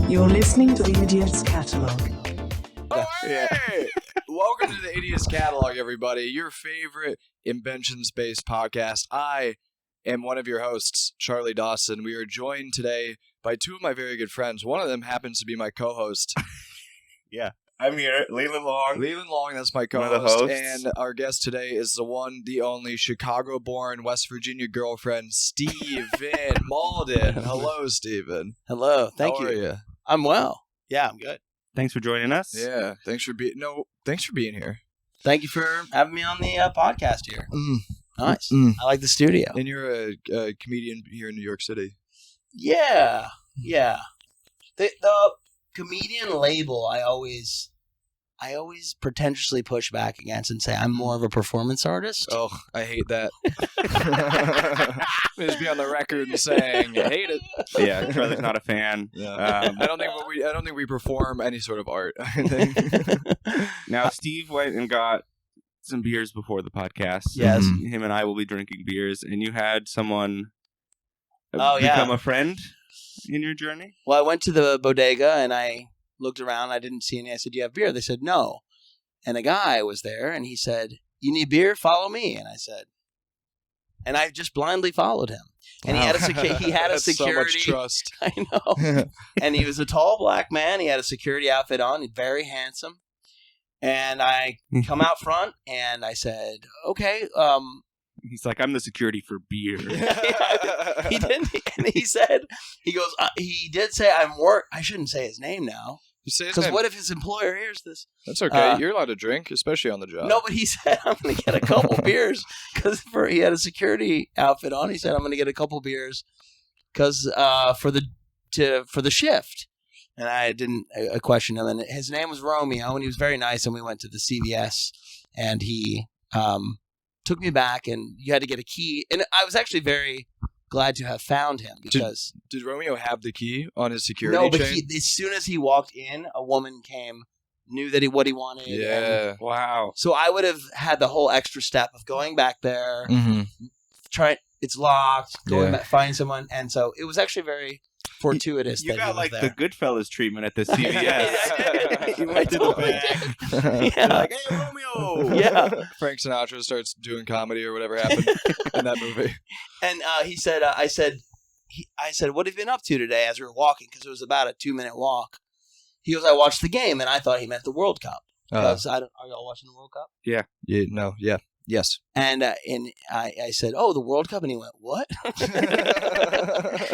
You're listening to The Idiot's Catalog. Oh, hey! Welcome to The Idiot's Catalog, everybody. Your favorite inventions-based podcast. I am one of your hosts, Charlie Dawson. We are joined today by two of my very good friends. One of them happens to be my co-host. Yeah. I'm here, Leland Long. Leland Long, that's my One of the co-host. hosts. And our guest today is the one, the only Chicago-born West Virginia girlfriend, Steve Malden. Hello, Steven. Hello. Thank How you. are you? I'm well. Yeah, I'm good. Thanks for joining us. Yeah, thanks for being here. Thank you for having me on the podcast here. Nice. Mm. I like the studio. And you're a comedian here in New York City. Yeah. The comedian label, I always pretentiously push back against and say I'm more of a performance artist. Oh, I hate that. Just be on the record saying I hate it. Yeah, Charlie's not a fan. Yeah. I don't think we perform any sort of art. I think. Now, Steve went and got some beers before the podcast. Yes. Him and I will be drinking beers, and you had someone yeah. become a friend in your journey? Well, I went to the bodega and I looked around. I didn't see any. I said, "Do you have beer?" They said, "No." And a guy was there, and he said, "You need beer? Follow me." And I said, and I just blindly followed him. And Wow. he had a That's security. So much trust. I know. And he was a tall black man. He had a security outfit on. Very handsome. And I come out front, and I said, "Okay." He's like, I'm the security for beer. He didn't. And he said, he goes, he did say, I shouldn't say his name now. You say his Because name. what if his employer hears this? That's okay. You're allowed to drink, especially on the job. No, but he said, I'm going to get a couple beers. Because he had a security outfit on. He said, I'm going to get a couple beers because for the shift. And I didn't question him. And his name was Romeo, and he was very nice. And we went to the CVS, and he took me back, and you had to get a key. And I was actually very glad to have found him because Did Romeo have the key on his security no, but chain? as soon as he walked in, a woman came, knew that what he wanted. Yeah. And Wow. so I would have had the whole extra step of going back there, Mm-hmm. it's locked, going Yeah. back, finding someone, and so it was actually very fortuitous. You that got he was like there. the Goodfellas treatment at the CVS. Yeah, You went to the back. Yeah. Like, hey, Romeo. Yeah. Frank Sinatra starts doing comedy or whatever happened in that movie. And he said, I said, "What have you been up to today?" As we were walking, because it was about a 2-minute walk. He goes, "I watched the game," and I thought he meant the World Cup. Because are y'all watching the World Cup? Yeah. Yes. And I said, "Oh, the World Cup," and he went, "What?"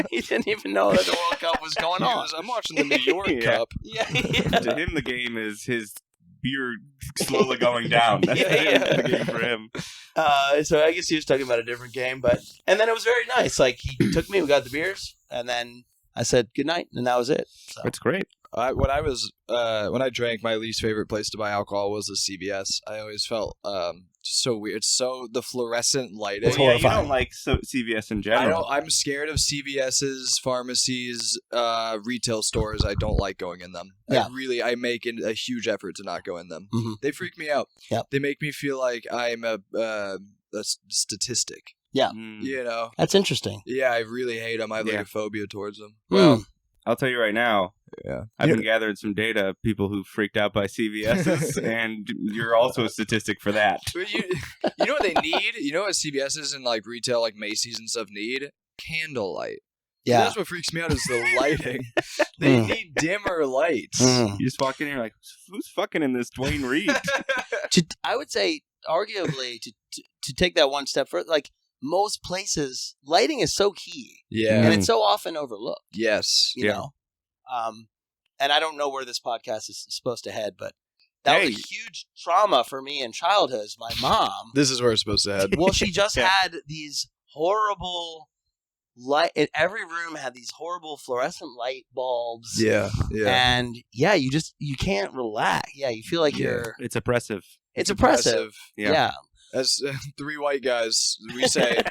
He didn't even know that the World Cup was going on. I'm watching the New York Yeah. Cup. Yeah. To him, the game is his beer slowly going down. That's the game for him. So I guess he was talking about a different game, and then it was very nice. Like he took me, we got the beers, and then I said good night, and that was it. So. That's great. When I drank, my least favorite place to buy alcohol was the CVS. I always felt so weird. It's so the fluorescent lighting. It's Well, yeah, you horrifying. don't like CVS in general. I'm scared of CVS's, pharmacies, retail stores. I don't like going in them. Yeah. I make a huge effort to not go in them. Mhm. They freak me out. Yep. They make me feel like I'm a statistic. Mm. You know? That's interesting. Yeah, I really hate them. I have like Yeah. a phobia towards them. Well, I'll tell you right now, Yeah. I've been gathering some data of people who freaked out by CVS's, and you're also a statistic for that. But you know what they need? You know what CVS's and like retail, like Macy's and stuff need? Candlelight. yeah. That's what freaks me out is the lighting. They need dimmer lights. Mm. You just walk in and you're like, who's fucking in this Dwayne Reed? I would say, arguably, to take that one step further, like most places, lighting is so key, Yeah. and it's so often overlooked. Yes. You know, and I don't know where this podcast is supposed to head, but that was a huge trauma for me in childhood. Is my mom. This is where it's supposed to head. Well, she just Yeah. had these horrible light. In every room had these horrible fluorescent light bulbs. Yeah. And you can't relax. Yeah, you feel like It's oppressive. it's oppressive. Yeah. Yeah. As three white guys, we say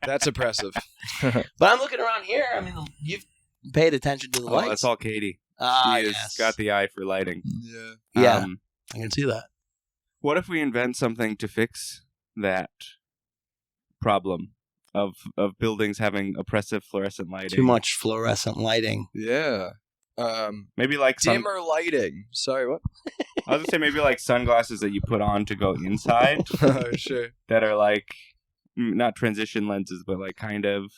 that's oppressive. But I'm looking around here. I mean, you've paid attention to the Oh, lights. that's all Katie. Ah, She has yes. got the eye for lighting. Yeah. Yeah, I can see that. What if we invent something to fix that problem of buildings having oppressive fluorescent lighting? Too much fluorescent lighting. Yeah. Maybe like dimmer lighting. Sorry, what? I was gonna say maybe like sunglasses that you put on to go inside Oh, sure. that are like not transition lenses, but like kind of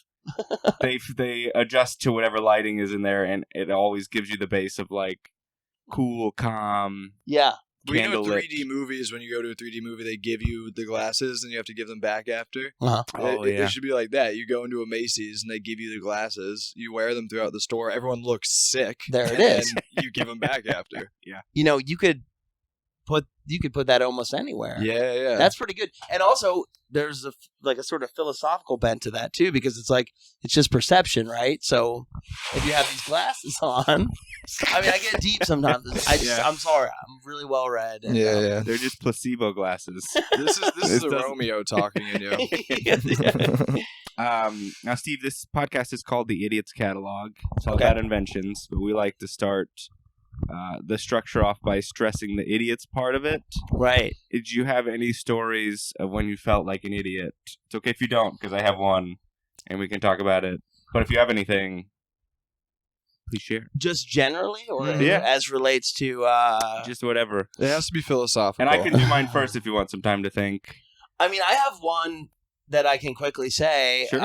they adjust to whatever lighting is in there, and it always gives you the base of like cool, calm. Yeah. Well, you know, Candlelit. 3D movies, when you go to a 3D movie, they give you the glasses and you have to give them back after. Uh-huh. It should be like that. You go into a Macy's and they give you the glasses. You wear them throughout the store. Everyone looks sick. There it and is. then you give them back after. You know, you could put that almost anywhere. Yeah. That's pretty good. And also, there's a sort of philosophical bent to that too, because it's just perception, right? So if you have these glasses on, I mean, I get deep sometimes. I'm sorry, I'm really well read. And, yeah. They're just placebo glasses. This is a doesn't- Romeo talking in you. Now, Steve, this podcast is called The Idiot's Catalog. It's all Okay. about inventions, but we like to start the structure off by stressing the idiots part of it. Right. Did you have any stories of when you felt like an idiot? It's okay if you don't, because I have one, and we can talk about it. But if you have anything, please share. Just generally, or Yeah. as relates to. Just whatever. It has to be philosophical. And I can do mine first if you want some time to think. I mean, I have one that I can quickly say. Sure.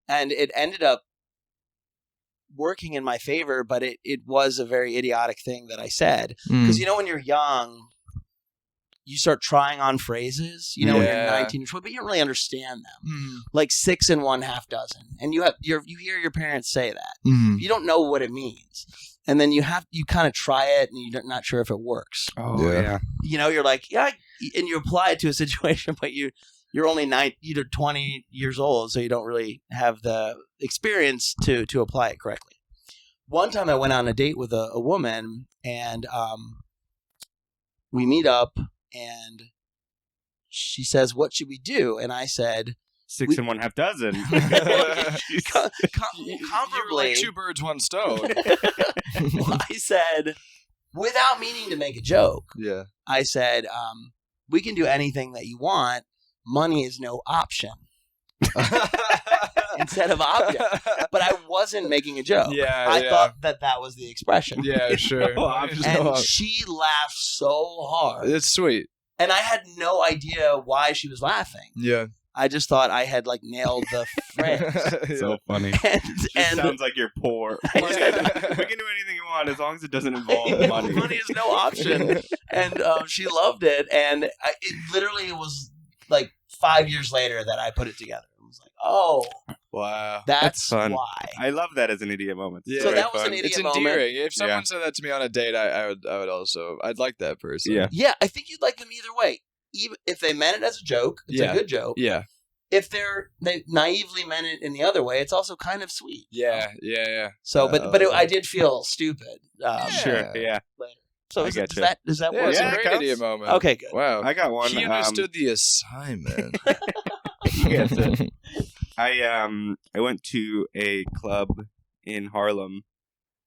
And it ended up working in my favor, but it was a very idiotic thing that I said. Because, you know, when you're young, you start trying on phrases, you know, when you're Yeah. 19 or 20, but you don't really understand them. Mm. Like 6 and 1/2 dozen. And you hear your parents say that. Mm. You don't know what it means. And then you kind of try it and you're not sure if it works. Oh, Yeah. You know, you're like, yeah, and you apply it to a situation, but you're only 20 years old, so you don't really have the experience to apply it correctly. One time I went on a date with a woman, and we meet up, and she says, "What should we do?" And I said, 6 and 1/2 dozen. You're comparably, like 2 birds, 1 stone. I said, without meaning to make a joke, Yeah. I said, we can do anything that you want. Money is no option. Instead of object. But I wasn't making a joke. Yeah, I yeah. thought that was the expression. Yeah, sure. No option. And she laughed so hard. It's sweet. And I had no idea why she was laughing. Yeah. I just thought I had nailed the phrase. So funny. and It sounds like you're poor. We can do anything you want as long as it doesn't involve money. Money is no option. And she loved it. And it literally was like 5 years later that I put it together. I was like, oh, Wow. that's fun. why. I love that as an idiot moment. Yeah. So Very that was fun. an idiot It's moment. endearing. If someone Yeah. said that to me on a date, I would also. I'd like that person. Yeah. Yeah, I think you'd like them either way. Even if they meant it as a joke, it's Yeah. a good joke. Yeah. If they naively meant it in the other way, it's also kind of sweet. Yeah. So, but I did feel stupid. Sure. Yeah. Later. So I does getcha. that Yeah, work? it's Yeah, a it great counts. idiot moment. Okay, good. Wow. I got one. He understood the assignment. Yes, I went to a club in Harlem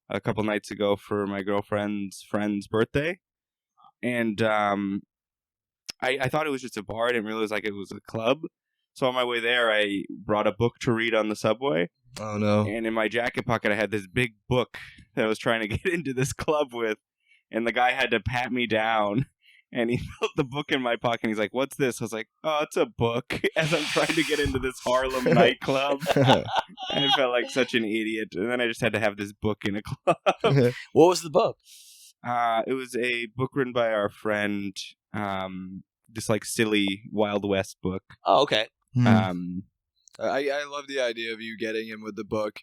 a couple nights ago for my girlfriend's friend's birthday, and I thought it was just a bar. I didn't realize it was a club. So on my way there, I brought a book to read on the subway, Oh no. and in my jacket pocket, I had this big book that I was trying to get into this club with, and the guy had to pat me down. And he felt the book in my pocket, and he's like, "What's this?" I was like, "Oh, it's a book." As I'm trying to get into this Harlem nightclub, and I felt like such an idiot. And then I just had to have this book in a club. What was the book? It was a book written by our friend, this silly Wild West book. Oh, okay. Um, I love the idea of you getting him with the book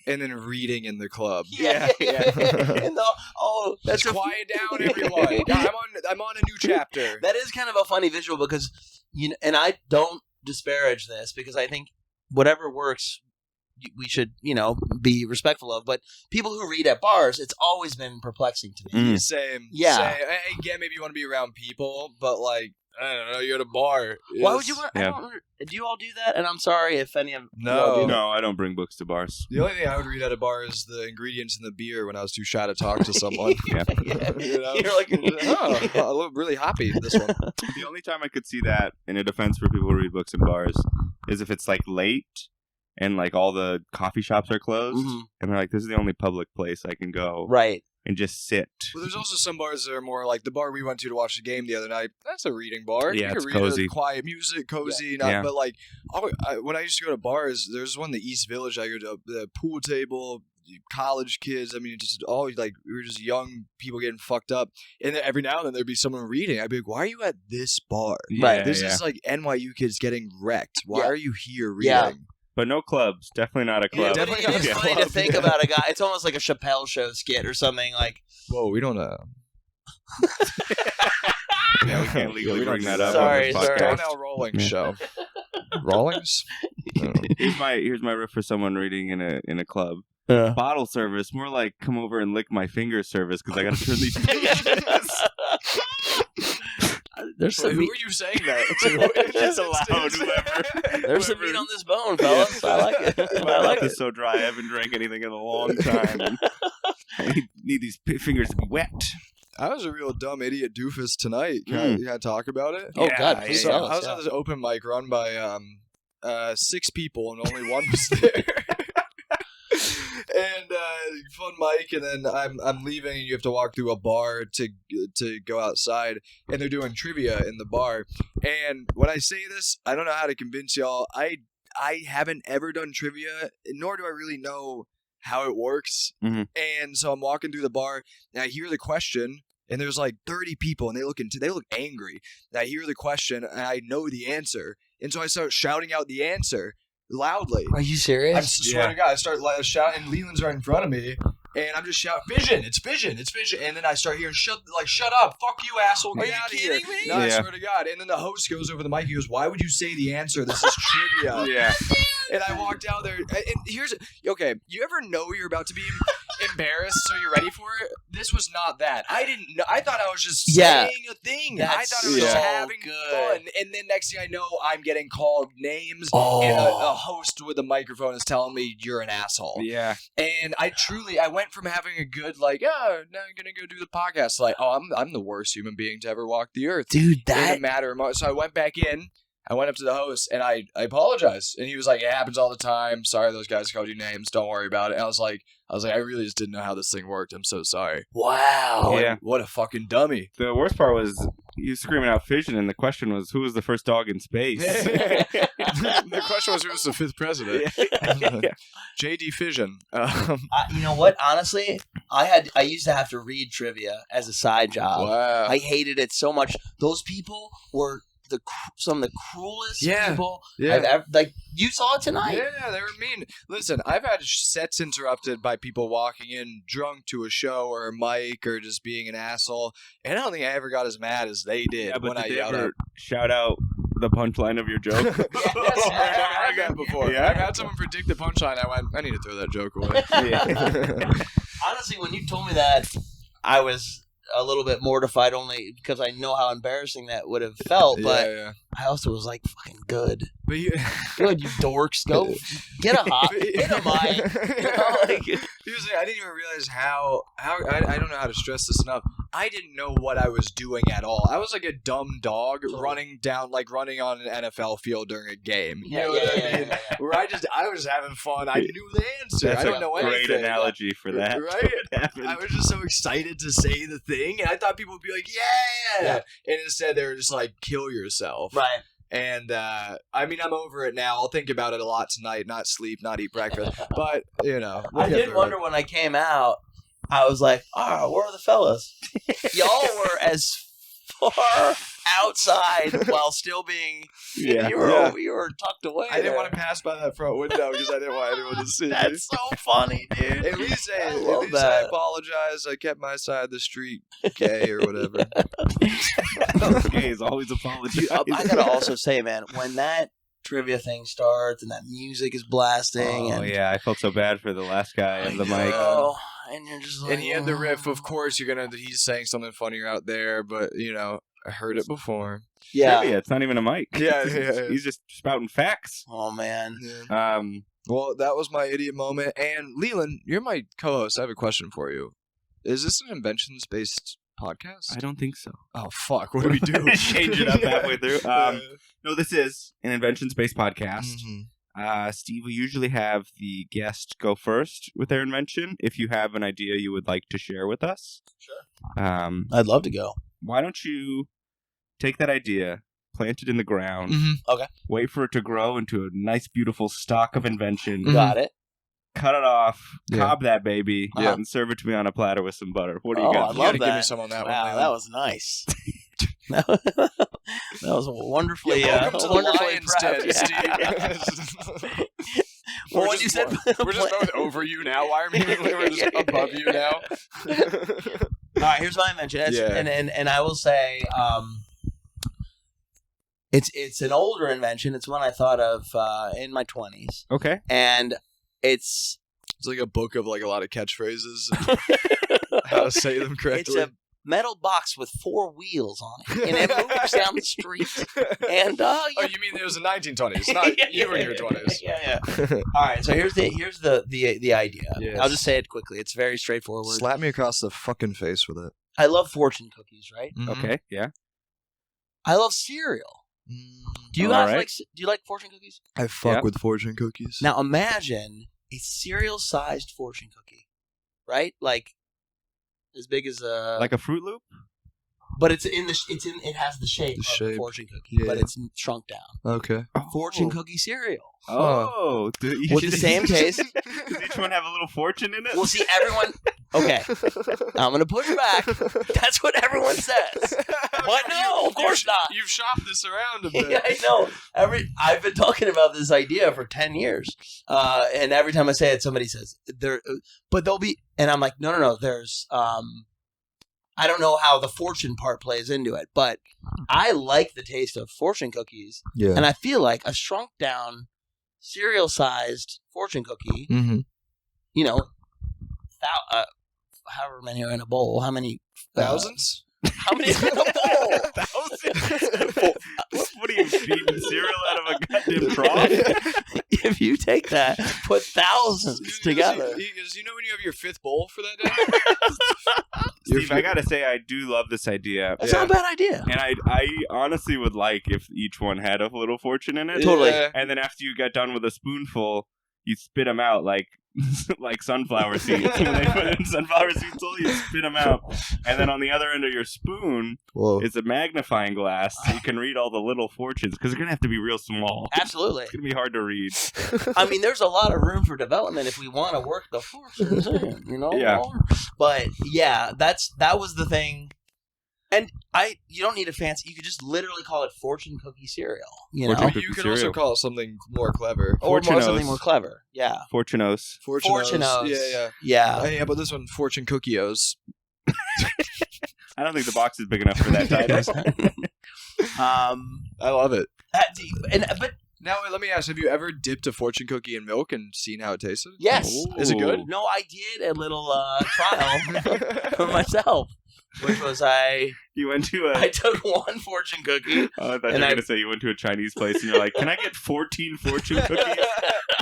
and then reading in the club. Yeah. And that's Just quiet down, everyone. I'm on a new chapter. That is kind of a funny visual because and I don't disparage this because I think whatever works, we should be respectful of. But people who read at bars, it's always been perplexing to me. Same. Yeah. Same. Again, maybe you want to be around people, but I don't know, you're at a bar. Why would you want? Yeah. Do you all do that? And I'm sorry if any of you No. all do that. no, I don't bring books to bars. The only thing I would read at a bar is the ingredients in the beer when I was too shy to talk to someone. Yeah. You know? You're like, Oh, I look really happy this one. The only time I could see that in a defense for people who read books in bars is if it's late and like all the coffee shops are closed, and they're like, "This is the only public place I can go, Right. and just sit." Well, there's also some bars that are more like the bar we went to watch the game the other night. That's a reading bar. Yeah, you it's can read cozy. Quiet music, cozy. Yeah. But like, when I used to go to bars, there's one in the East Village. I go to the pool table, college kids. I mean, just always like we were just young people getting fucked up. And then every now and then there'd be someone reading. I'd be like, "Why are you at this bar? Yeah, This yeah. is like NYU kids getting wrecked. Why Yeah. are you here reading?" Yeah. But no clubs. Definitely not a Yeah, club. definitely it is not a funny club, to think yeah. about a guy. It's almost like a Chappelle show skit or something. Like, Whoa, we don't. Yeah, we can't legally We don't bring do that that. up Sorry, on this sorry. podcast. Now Rolling Yeah. show. Rawlings? No. Here's my riff for someone reading in a club. Bottle service, more like come over and lick my finger service because I got to turn these pages. there's Wait, some who meat, are you saying that to? It's allowed, whoever. there's some meat on this bone, fellas. I like it. My I mouth like is it. so dry. I haven't drank anything in a long time. And I need these fingers to be wet. I was a real dumb idiot doofus tonight. Can I talk about it? Oh, Yeah, God, please So tell I us. was Yeah. at this open mic run by 6 people and only one was there. And fun mic, and then I'm leaving, and you have to walk through a bar to go outside, and they're doing trivia in the bar. And when I say this, I don't know how to convince y'all. I haven't ever done trivia, nor do I really know how it works. Mhm. And so I'm walking through the bar, and I hear the question, and there's like 30 people, and they look angry. And I hear the question, and I know the answer, and so I start shouting out the answer loudly. Are you I serious? swear to God, I start shouting. Leland's right in front of me, and I'm just shouting, "Vision! It's vision! It's vision!" And then I start hearing, "Shut up! Fuck you, asshole! Get Are you out of here!" kidding me? No, I Yeah. swear to God. And then the host goes over the mic. He goes, "Why would you say the answer? This is trivia." Yeah. And I walked down there. And here's okay. You ever know you're about to be embarrassed, so you're ready for it? This was not that. I didn't know. I thought I was just Yeah. saying a thing. That's I thought I was just so having good. fun. And then next thing I know, I'm getting called names. Oh. And a host with a microphone is telling me you're an asshole. Yeah. And I went from having a good like, oh, now I'm gonna go do the podcast. Like, oh, I'm the worst human being to ever walk the earth. Dude, In a that matter of moments. So I went back in. I went up to the host and I apologized. And he was like, "It happens all the time. Sorry, those guys called you names. Don't worry about it." And I was like, I really just didn't know how this thing worked. I'm so sorry. wow. Yeah. What a fucking dummy. The worst part was you screaming out fission, and the question was, who was the first dog in space? The question was, who was the 5th president? J.D. Fission. You know what? Honestly, I used to have to read trivia as a side job. Wow. I hated it so much. Those people were some of the cruelest people I've ever. Like, you saw it tonight. Yeah, they were mean. Listen, I've had sets interrupted by people walking in drunk to a show or a mic or just being an asshole, and I don't think I ever got as mad as they did Yeah, but when I did they yelled ever at. shout out the punchline of your joke? Yes, I've had that before. Yeah? I've had someone predict the punchline. I went, I need to throw that joke away. Honestly, when you told me that, I was a little bit mortified only because I know how embarrassing that would have felt. But yeah. I also was like, fucking good. But you, Good, you dorks. Go get a hot. Get a mic. You know, like, Here's the thing, I didn't even realize how I don't know how to stress this enough. I didn't know what I was doing at all. I was like a dumb dog running on an NFL field during a game. You know what I mean? Where I was having fun. I knew the answer. That's I don't a know great anything. analogy for that. Right? Happened. I was just so excited to say the thing, and I thought people would be like, yeah. And instead they were just like, kill yourself. right. And I mean, I'm over it now. I'll think about it a lot tonight, not sleep, not eat breakfast. But, you know. we'll I get did through wonder it. when I came out, I was like, where are the fellas? Y'all were as far outside while still being, Yeah. you were tucked away. I didn't there. want to pass by that front window because I didn't want anyone to see me. That's so funny, dude. At least I love that. apologize. I kept my side of the street gay or whatever. Okay, is always apologize. I gotta also say, man, when that trivia thing starts and that music is blasting, Oh and yeah, I felt so bad for the last guy of the mic. oh, and you're just like, And he had the riff. Of course, he's saying something funnier out there, but you know, I heard it before. yeah. Trivia, it's not even a mic. Yeah, yeah. He's just spouting facts. Oh man, Well, that was my idiot moment. And Leland, you're my co-host. I have a question for you. Is this an inventions-based podcast? I don't think so. Oh fuck! What do we do? Change it up halfway through. No, this is an inventions-based podcast. Steve, we usually have the guest go first with their invention. If you have an idea you would like to share with us, Sure. I'd love to go. Why don't you take that idea, plant it in the ground, Okay. wait for it to grow into a nice, beautiful stalk of invention. Got it. Cut it off, Yeah. cob that baby, Yeah. and serve it to me on a platter with some butter. What do you Oh, got? I You love gotta that. give me some on that one. Wow, Leland. that was nice. that was wonderfully. Yeah, welcome to the wonderfully Lions proud. Den, Yeah. Steve. Well, when you said we're just both over you now. Why are we just above you now? All right, here's my invention. Yeah. And I will say, it's an older invention. It's one I thought of in my 20s, Okay. and it's It's like a book of like a lot of catchphrases and how to say them it's correctly. a metal box with 4 wheels on it, and it moves down the street. And Oh, you mean it was the 1920s, not you were in your 20s. Yeah. All right, so here's the idea. Yes. I'll just say it quickly. It's very straightforward. Slap me across the fucking face with it. I love fortune cookies, right? Mhm. Okay. Yeah. I love cereal. Mm. Do you All guys right. do you like fortune cookies? I fuck Yeah. with fortune cookies. Now imagine a cereal-sized fortune cookie, right? Like as big as a Like a Fruit Loop? but it has the shape The of shape. a fortune cookie, but Yeah. it's shrunk down. Okay. Fortune cookie cereal Oh. with the same taste. Does each one have a little fortune in it? Well, see, everyone. Okay, I'm gonna push back. That's what everyone says. But no, of course not. You've shopped this around a bit. Yeah, I know. I've been talking about this idea for 10 years, and every time I say it, somebody says there. But there'll be, and I'm like, no. There's, I don't know how the fortune part plays into it, but I like the taste of fortune cookies, Yeah. and I feel like a shrunk down, cereal-sized fortune cookie. Mm-hmm. You know, however many are in a bowl. How many Thousands? How many are in a bowl? Thousands? What are you feeding cereal out of a goddamn trough? If you take that, put thousands together. Because you know when you have your 5th bowl for that day? Steve, I gotta say, I do love this idea. That's not a bad idea. And I honestly would like if each one had a little fortune in it. Totally. Yeah. And then after you got done with a spoonful, you spit them out like sunflower seeds. When they put in sunflower seeds, you spit them out. And then on the other end of your spoon Whoa. is a magnifying glass so you can read all the little fortunes because they're going to have to be real small. Absolutely. It's going to be hard to read. I mean, there's a lot of room for development if we want to work the fortunes in, you know? Yeah. But yeah, that was the thing. And you don't need a fancy, you could just literally call it fortune cookie cereal, you know? Fortune cookie You could cereal. also call it something more clever. Or Fortunos. something more clever. Yeah. Fortunos. Fortunos. Yeah. Yeah. Hey, how about this one? Fortune Cookios. I don't think the box is big enough for that title. I love it. But Now, let me ask, have you ever dipped a fortune cookie in milk and seen how it tasted? yes. Is it good? No, I did a little trial for myself, which was I You went to a... took one fortune cookie. Oh, I thought you were and going to say you went to a Chinese place and you're like, can I get 14 fortune cookies?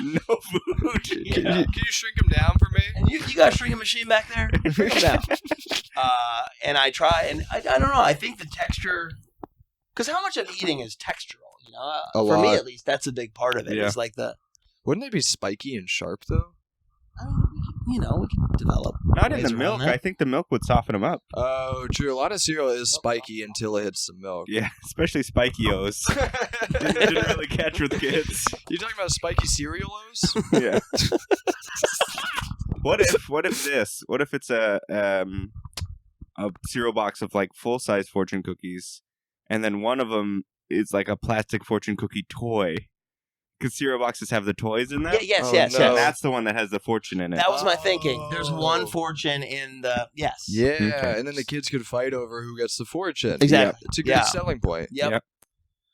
No food. Can you shrink them down for me? And you got a shrinking machine back there? Shrink it down. And I try, and I don't know. I think the texture, because how much of eating is textural? You know, A for me lot. at least, that's a big part of it. Yeah. It's like Wouldn't they be spiky and sharp, though? I mean, we can develop. Not in ways the around milk. that. I think the milk would soften them up. Oh, true. A lot of cereal is spiky until it hits the milk. Yeah, especially Spikios. Didn't really catch with kids. You talking about spiky cereal-os? Yeah. What if it's a cereal box of like full-size fortune cookies, and then one of them is like a plastic fortune cookie toy? Because cereal boxes have the toys in them. Yeah, yes, Oh, yes, no. yes. And that's the one that has the fortune in it. That was my thinking. There's one Oh. fortune in the yes. Yeah, Okay. and then the kids could fight over who gets the fortune. Exactly. It's a good Yeah. selling point. Yep. Yep.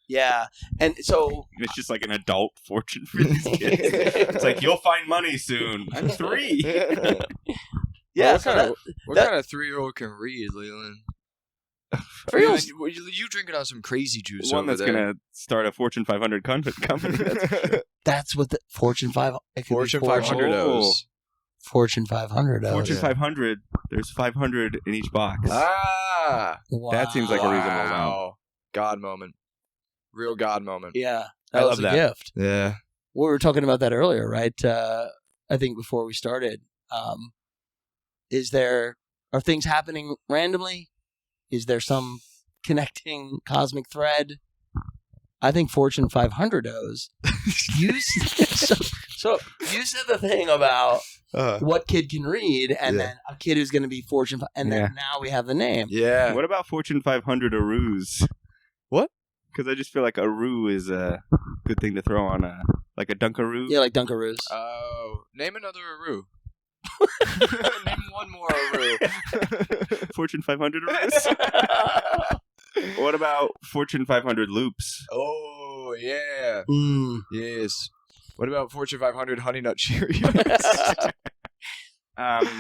Yeah. And so It's just like an adult fortune for these kids. It's like, you'll find money soon. I'm 3. yeah, What so kind that, of, what that- kind of 3-year-old can read, Leland? cereals- You drinking on some crazy juice One over that's there. going to start a Fortune 500 company. That's that's what the Fortune 500. It could be Fortune 500 Oh. O's. Fortune 500. Fortune yeah. 500, there's 500 in each box. Ah! Wow. That seems like a reasonable amount. God moment. Real God moment. Yeah. I That love was a that. gift. Yeah. we were talking about that earlier, right? I think before we started, are things happening randomly? Is there some connecting cosmic thread? I think Fortune 500 knows. So you said the thing about what kid can read, and then a kid who's going to be Fortune, and then now we have the name. Yeah. What about Fortune 500 Aroos? What? Because I just feel like Aroo is a good thing to throw on like a Dunkaroo. Yeah, like Dunkaroos. Oh, name another Aroo. Name one more Aroo. Fortune 500 Aroos. What about Fortune 500 Loops? Oh, yeah. Yes. What about Fortune 500 Honey Nut Cheerios?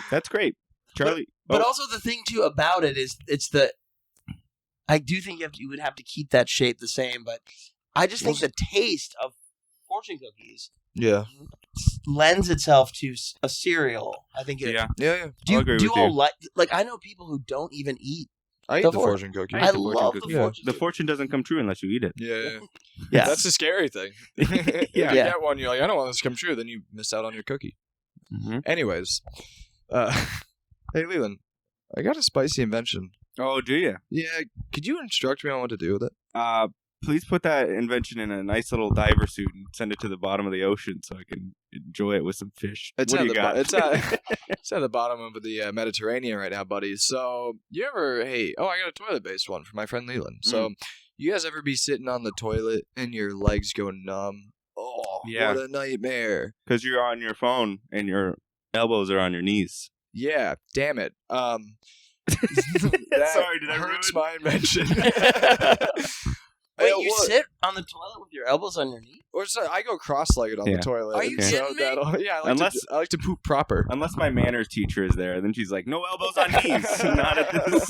That's great. Charlie. But also the thing, too, about it is I do think you would have to keep that shape the same, but I just think the taste of fortune cookies lends itself to a cereal. I think it. Yeah. I'll agree with you. Like I know people who don't even eat. I eat the fortune cookie. I love the fortune cookie. The fortune doesn't come true unless you eat it. Yeah. Yes. That's the scary thing. You get one, you're like, I don't want this to come true. Then you miss out on your cookie. Mm-hmm. Anyways, hey Leland, I got a spicy invention. Oh, do you? Yeah, could you instruct me on what to do with it? Please put that invention in a nice little diver suit and send it to the bottom of the ocean so I can enjoy it with some fish. It's what at do you got? It's at the bottom of the Mediterranean right now, buddy. So you ever? I got a toilet-based one for my friend Leland. So you guys ever be sitting on the toilet and your legs go numb? Oh, what a nightmare! Because you're on your phone and your elbows are on your knees. Yeah, damn it. Sorry, did I hurts ruin my invention? Wait, you sit on the toilet with your elbows on your knee? Or sorry, I go cross-legged on the toilet. Are you kidding me? I like to poop proper. Unless my manners teacher is there, then she's like, no elbows on knees. Not at this.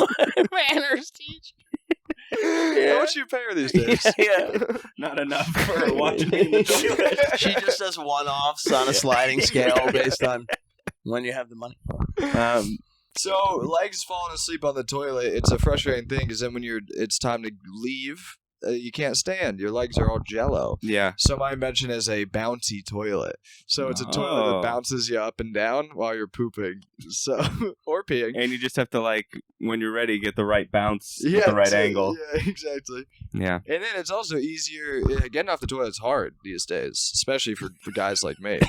Manners teacher. How much you pay her these days? Not enough for watching me in the toilet. She just does one-offs on a sliding scale based on when you have the money. So legs falling asleep on the toilet, it's a frustrating thing because then when it's time to leave, you can't stand. Your legs are all jello. Yeah. So my invention is a bouncy toilet. So it's a toilet that bounces you up and down while you're pooping. So or peeing. And you just have to when you're ready, get the right bounce with the right angle. Yeah, exactly. Yeah. And then it's also easier. Getting off the toilet's hard these days, especially for guys like me.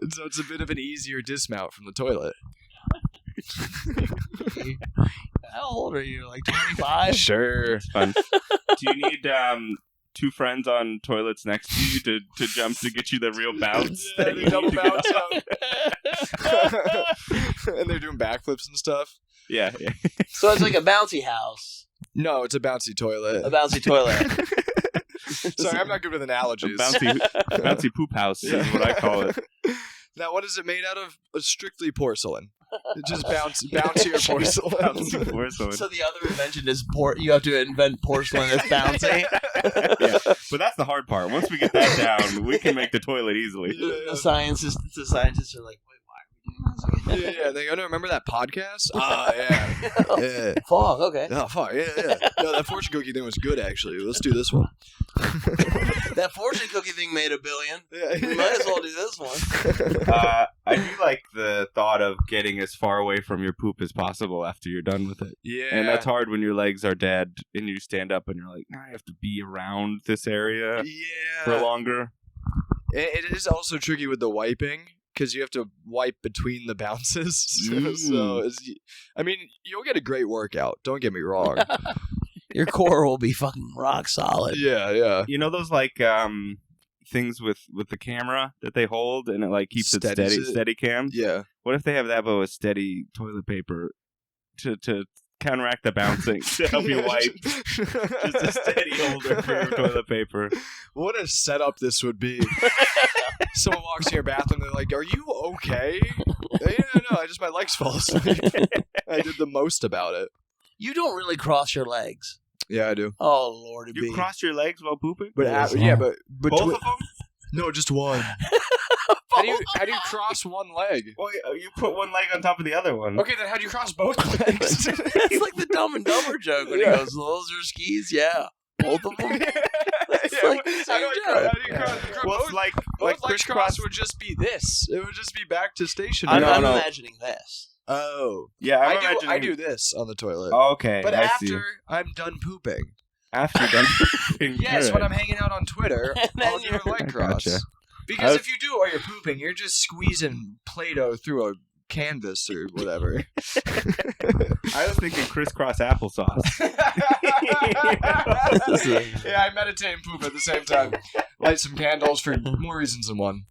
And so it's a bit of an easier dismount from the toilet. How old are you? Like 25? Sure. It's fun. Do you need two friends on toilets next to you to jump to get you the real bounce? Yeah, they double bounce up. And they're doing backflips and stuff. Yeah. So it's like a bouncy house. No, it's a bouncy toilet. A bouncy toilet. Sorry, I'm not good with analogies. Bouncy poop house is what I call it. Now, what is it made out of? Strictly porcelain. It's just bouncier porcelain. Bouncy porcelain. So the other invention is you have to invent porcelain that's bouncy. Yeah. But that's the hard part. Once we get that down, we can make the toilet easily. The scientists are like, wait, why are we doing this again? Yeah. They go, remember that podcast? Yeah. Fuck, okay. Oh, fuck, yeah. No, that fortune cookie thing was good, actually. Let's do this one. That fortune cookie thing made $1 billion. Yeah. We might as well do this one. I do like the thought of getting as far away from your poop as possible after you're done with it. Yeah. And that's hard when your legs are dead and you stand up and you're like, I have to be around this area for longer. It is also tricky with the wiping because you have to wipe between the bounces. So you'll get a great workout. Don't get me wrong. Your core will be fucking rock solid. Yeah. You know those things with the camera that they hold and it keeps it steady cam? Yeah. What if they have that but with steady toilet paper to counteract the bouncing to help you wipe? Just a steady holder for your toilet paper. What a setup this would be. Someone walks in your bathroom, they're like, are you okay? Yeah, no, my legs fall asleep. I did the most about it. You don't really cross your legs. Yeah, I do. Oh, Lord. You cross your legs while pooping? But but both of them? No, just one. How do you cross one leg? Well, you put one leg on top of the other one. Okay, then how do you cross both legs? It's like the Dumb and Dumber joke when he goes, those are skis, yeah. both of them. It's like the same joke. Well, it's like Both crisscross. would just be this. It would just be back to station. I'm No. imagining this. Oh. Yeah, I do this on the toilet. Oh, okay, But I see. after I'm done pooping. After you're done. Yes, when I'm hanging out on Twitter, And then I'll do a leg cross. Gotcha. Because if you do it while you're pooping, you're just squeezing Play-Doh through a canvas or whatever. I was thinking crisscross applesauce. Yeah, I meditate and poop at the same time. Light some candles for more reasons than one.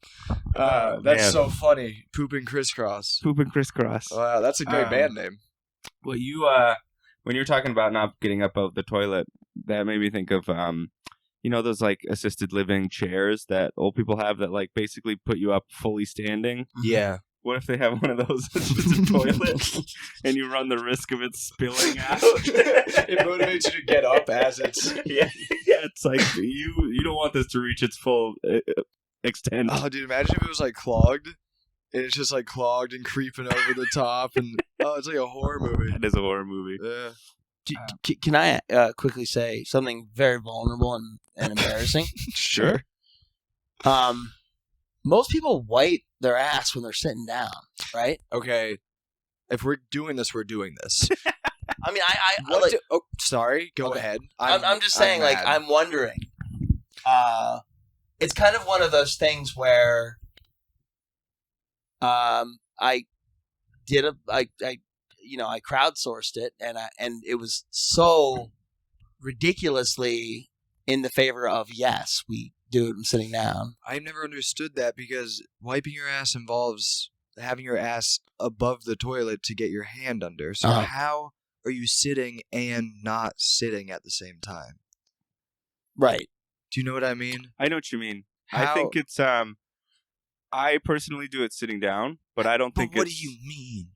That's man. so funny. Pooping crisscross. Poop and crisscross. Wow, that's a great band name. Well, you when you're talking about not getting up out the toilet, that made me think of those like assisted living chairs that old people have that like basically put you up fully standing. Yeah. What if they have one of those that's just a toilet and you run the risk of it spilling out? It motivates you to get up as it's... Yeah, it's like you don't want this to reach its full extent. Oh, dude, imagine if it was like clogged. And it's just like clogged and creeping over the top. And it's like a horror movie. That is a horror movie. Yeah. Can I quickly say something very vulnerable and embarrassing? Sure. Most people wipe their ass when they're sitting down, right? Okay. If we're doing this, we're doing this. I mean, I like, sorry. Go Okay. ahead. I'm just saying, like, mad. I'm wondering. It's kind of one of those things where I crowdsourced it, and it was so ridiculously in the favor of yes, we do it sitting down. I've never understood that because wiping your ass involves having your ass above the toilet to get your hand under. So how are you sitting and not sitting at the same time? Right. Do you know what I mean? I know what you mean. I How- think it's I personally do it sitting down, but I don't think What it's... do you mean?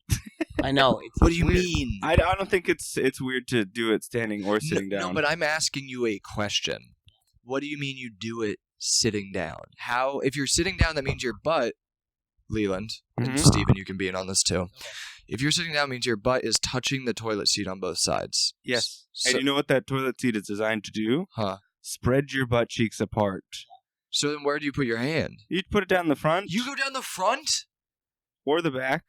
I know. What do you weird. mean? I don't think it's weird to do it standing or sitting down. No, but I'm asking you a question. What do you mean you do it sitting down? How? If you're sitting down, that means your butt, Leland, and Mhm. Steven, you can be in on this too. If you're sitting down, it means your butt is touching the toilet seat on both sides. Yes. So, And you know what that toilet seat is designed to do? huh? Spread your butt cheeks apart. So then where do you put your hand? You'd put it down the front You go down the front? or the back.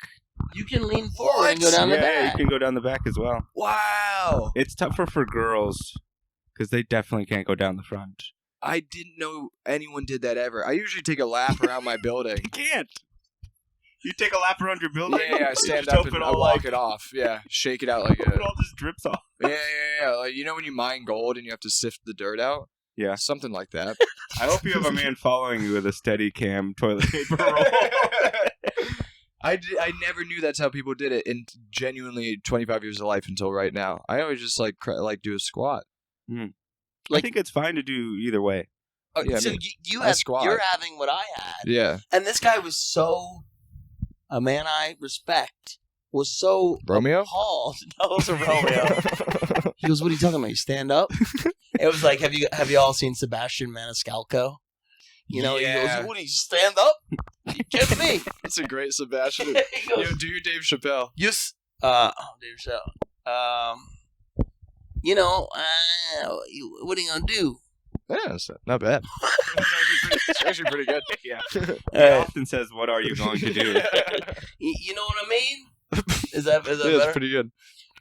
You can lean forward and go down the Yeah, back. you can go down the back as well. Wow. It's tougher for girls because they definitely can't go down the front. I didn't know anyone did that ever. I usually take a lap around my building. You can't. You take a lap around your building. Yeah, I you stand just up and open I all walk like- it off. Yeah, shake it out like a... It all just drips off. Yeah. Like, you know when you mine gold and you have to sift the dirt out? Yeah. Something like that. I hope you have a man following you with a steady cam toilet paper roll. I never knew that's how people did it in genuinely 25 years of life until right now. I always just like do a squat. I think it's fine to do either way. Yeah, I So mean, you I have, squat. you're having what I had. Yeah. And this guy was so, a man I respect, was so Romeo? appalled. No, it was a Romeo. He goes, "What are you talking about? You stand up?" It was like, have you all seen Sebastian Maniscalco? You know, Yeah. he goes, "What do you stand up? You kidding me?" That's a great Sebastian. He goes, Yo, do your Dave Chappelle. Dave Chappelle. What are you gonna do? Yeah, that's not bad. It's actually pretty good. Yeah. He often says, "What are you going to do?" You know what I mean? Is that Yeah, better? it's pretty good.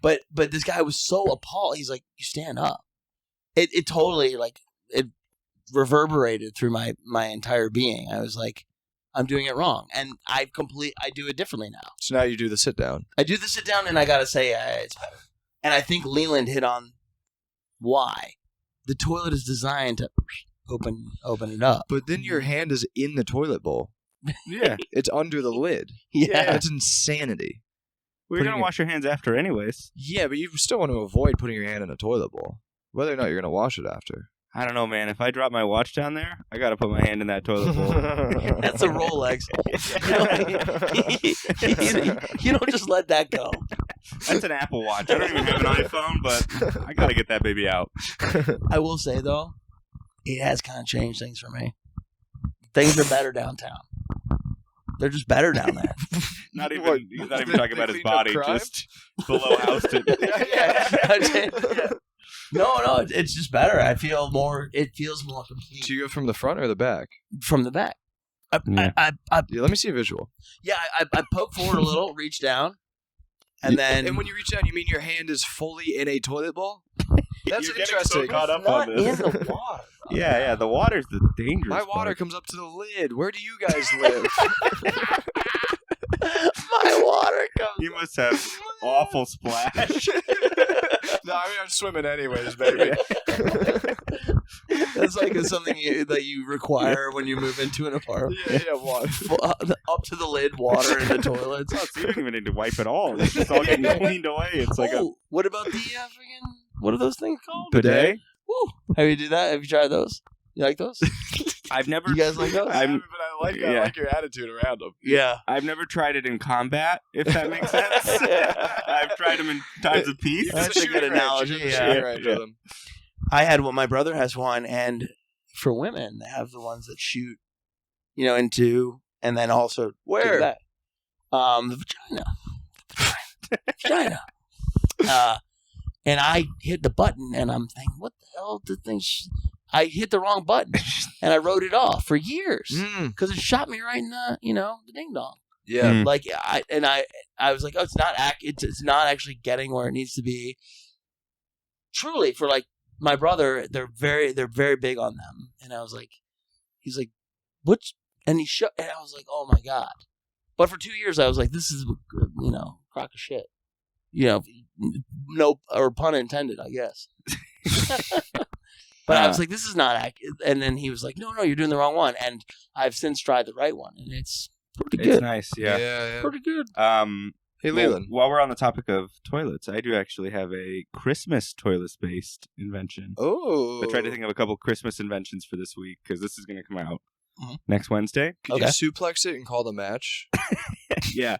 But this guy was so appalled. He's like, "You stand up." It totally it reverberated through my entire being. I was like, I'm doing it wrong, and I do it differently now. So now you do the sit down. I do the sit down, and I gotta say it's better. And I think Leland hit on why the toilet is designed to open it up. But then your hand is in the toilet bowl. Yeah. It's under the lid. Yeah. That's insanity. We're Putting going to it- wash your hands after anyways. Yeah, but you still want to avoid putting your hand in a toilet bowl, whether or not you're going to wash it after. I don't know, man. If I drop my watch down there, I got to put my hand in that toilet bowl. That's a Rolex. You don't just let that go. That's an Apple Watch. I don't even have an iPhone, but I got to get that baby out. I will say though, it has kind of changed things for me. Things are better downtown. They're just better down there. Not even What? he's not even They talking about his cleaned up body, crime? just below housed it. Yeah. No, it's just better. It feels more complete Do you go from the front or the back? from the back. Yeah. I Yeah, let me see a visual. I poke forward a little, reach down, and then And when you reach down, you mean your hand is fully in a toilet bowl? That's You're getting so interesting. caught up not on this. in the water. Yeah, the water's the dangerous My water part. comes up to the lid. Where do you guys live? My water comes. You must have awful splash. No, I mean I'm swimming anyways, baby. That's like something that you require when you move into an apartment. Yeah, water. Up to the lid, water in the toilets. Oh, so you don't even need to wipe it all. It's just all getting cleaned away. It's like a What about the freaking? What are those things called? bidet. Woo. Have you do that? Have you tried those? You like those? I've never. You guys like those? I haven't, but I Yeah. like your attitude around them. Yeah. I've never tried it in combat, if that makes sense. I've tried them in times of peace. That's a good analogy, yeah. With them. I had one. My brother has one, and for women, they have the ones that shoot, into, and then also Where? do that. The vagina. And I hit the button, and I'm thinking, what the hell? The thing. I hit the wrong button, and I wrote it off for years because it shot me right in the, the ding dong. Yeah. Mm. Like I was like, oh, it's not actually getting where it needs to be. Truly, for like my brother, they're very big on them, and I was like, he's like, what's, and he showed, and I was like, oh my god. But for 2 years, I was like, this is crock of shit. No, or pun intended, I guess. But I was like, this is not accurate. And then he was like, no, you're doing the wrong one. And I've since tried the right one, and it's pretty good. It's nice, yeah. Yeah. Pretty good. Hey, Well, Leland. while we're on the topic of toilets, I do actually have a Christmas toilet-based invention. Oh. I tried to think of a couple Christmas inventions for this week because this is going to come out Mhm. next Wednesday. Could you suplex it and call the match? Yeah.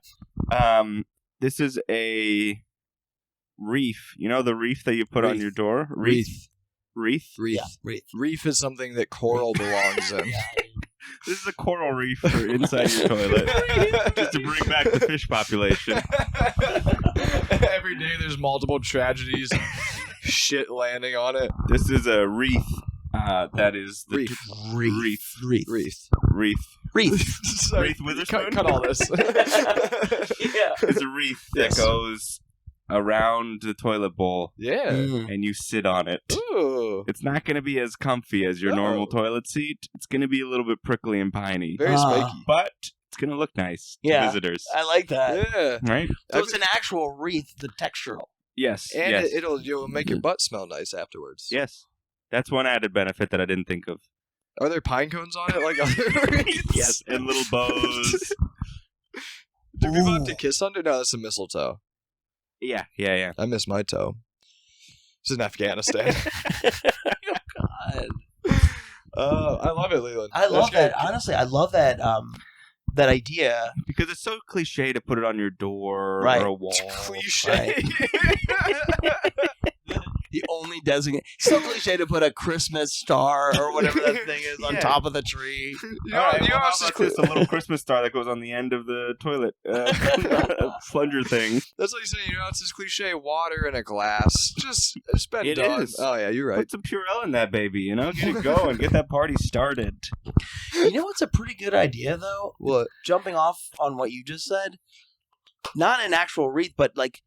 This is a wreath. You know the wreath that you put on Wreath. your door? Wreath. Wreath? Wreath. Yeah, wreath. Reef is something that coral belongs in. Yeah. This is a coral reef for inside your toilet. Just to bring back the fish population. Every day there's multiple tragedies, shit landing on it. This is a wreath. That is the Reef. wreath. Wreath. Wreath. Sorry, Wreath Witherspoon? cut all this. Yeah. It's a wreath Yes. that goes around the toilet bowl Yeah. and you sit on it. Ooh. It's not going to be as comfy as your No. normal toilet seat. It's going to be a little bit prickly and piney. Very spiky. But it's going to look nice Yeah. to visitors. I like that. Yeah. Right? So it's an actual wreath, the textural. Yes. And yes. you'll make your butt smell nice afterwards. Yes. That's one added benefit that I didn't think of. Are there pine cones on it like other wreaths? Yes, and little bows. Do people have Ooh. to kiss under? No, that's a mistletoe. Yeah. I miss my toe. This is in Afghanistan. God. I love it, Leland. I love That's that. Honestly, I love that that idea. Because it's so cliche to put it on your door Right. or a wall. good. Cliche. The only designate. So cliche to put a Christmas star or whatever that thing is on Yeah. top of the tree. You All right, know well, how how else is about just a little Christmas star that goes on the end of the toilet plunger thing. That's like saying, it's this cliche water in a glass. It's been It done. is. Oh, yeah, you're right. Put some Purell in that baby, Get it going. Get that party started. You know what's a pretty good idea though? What? Jumping off on what you just said, not an actual wreath, but like,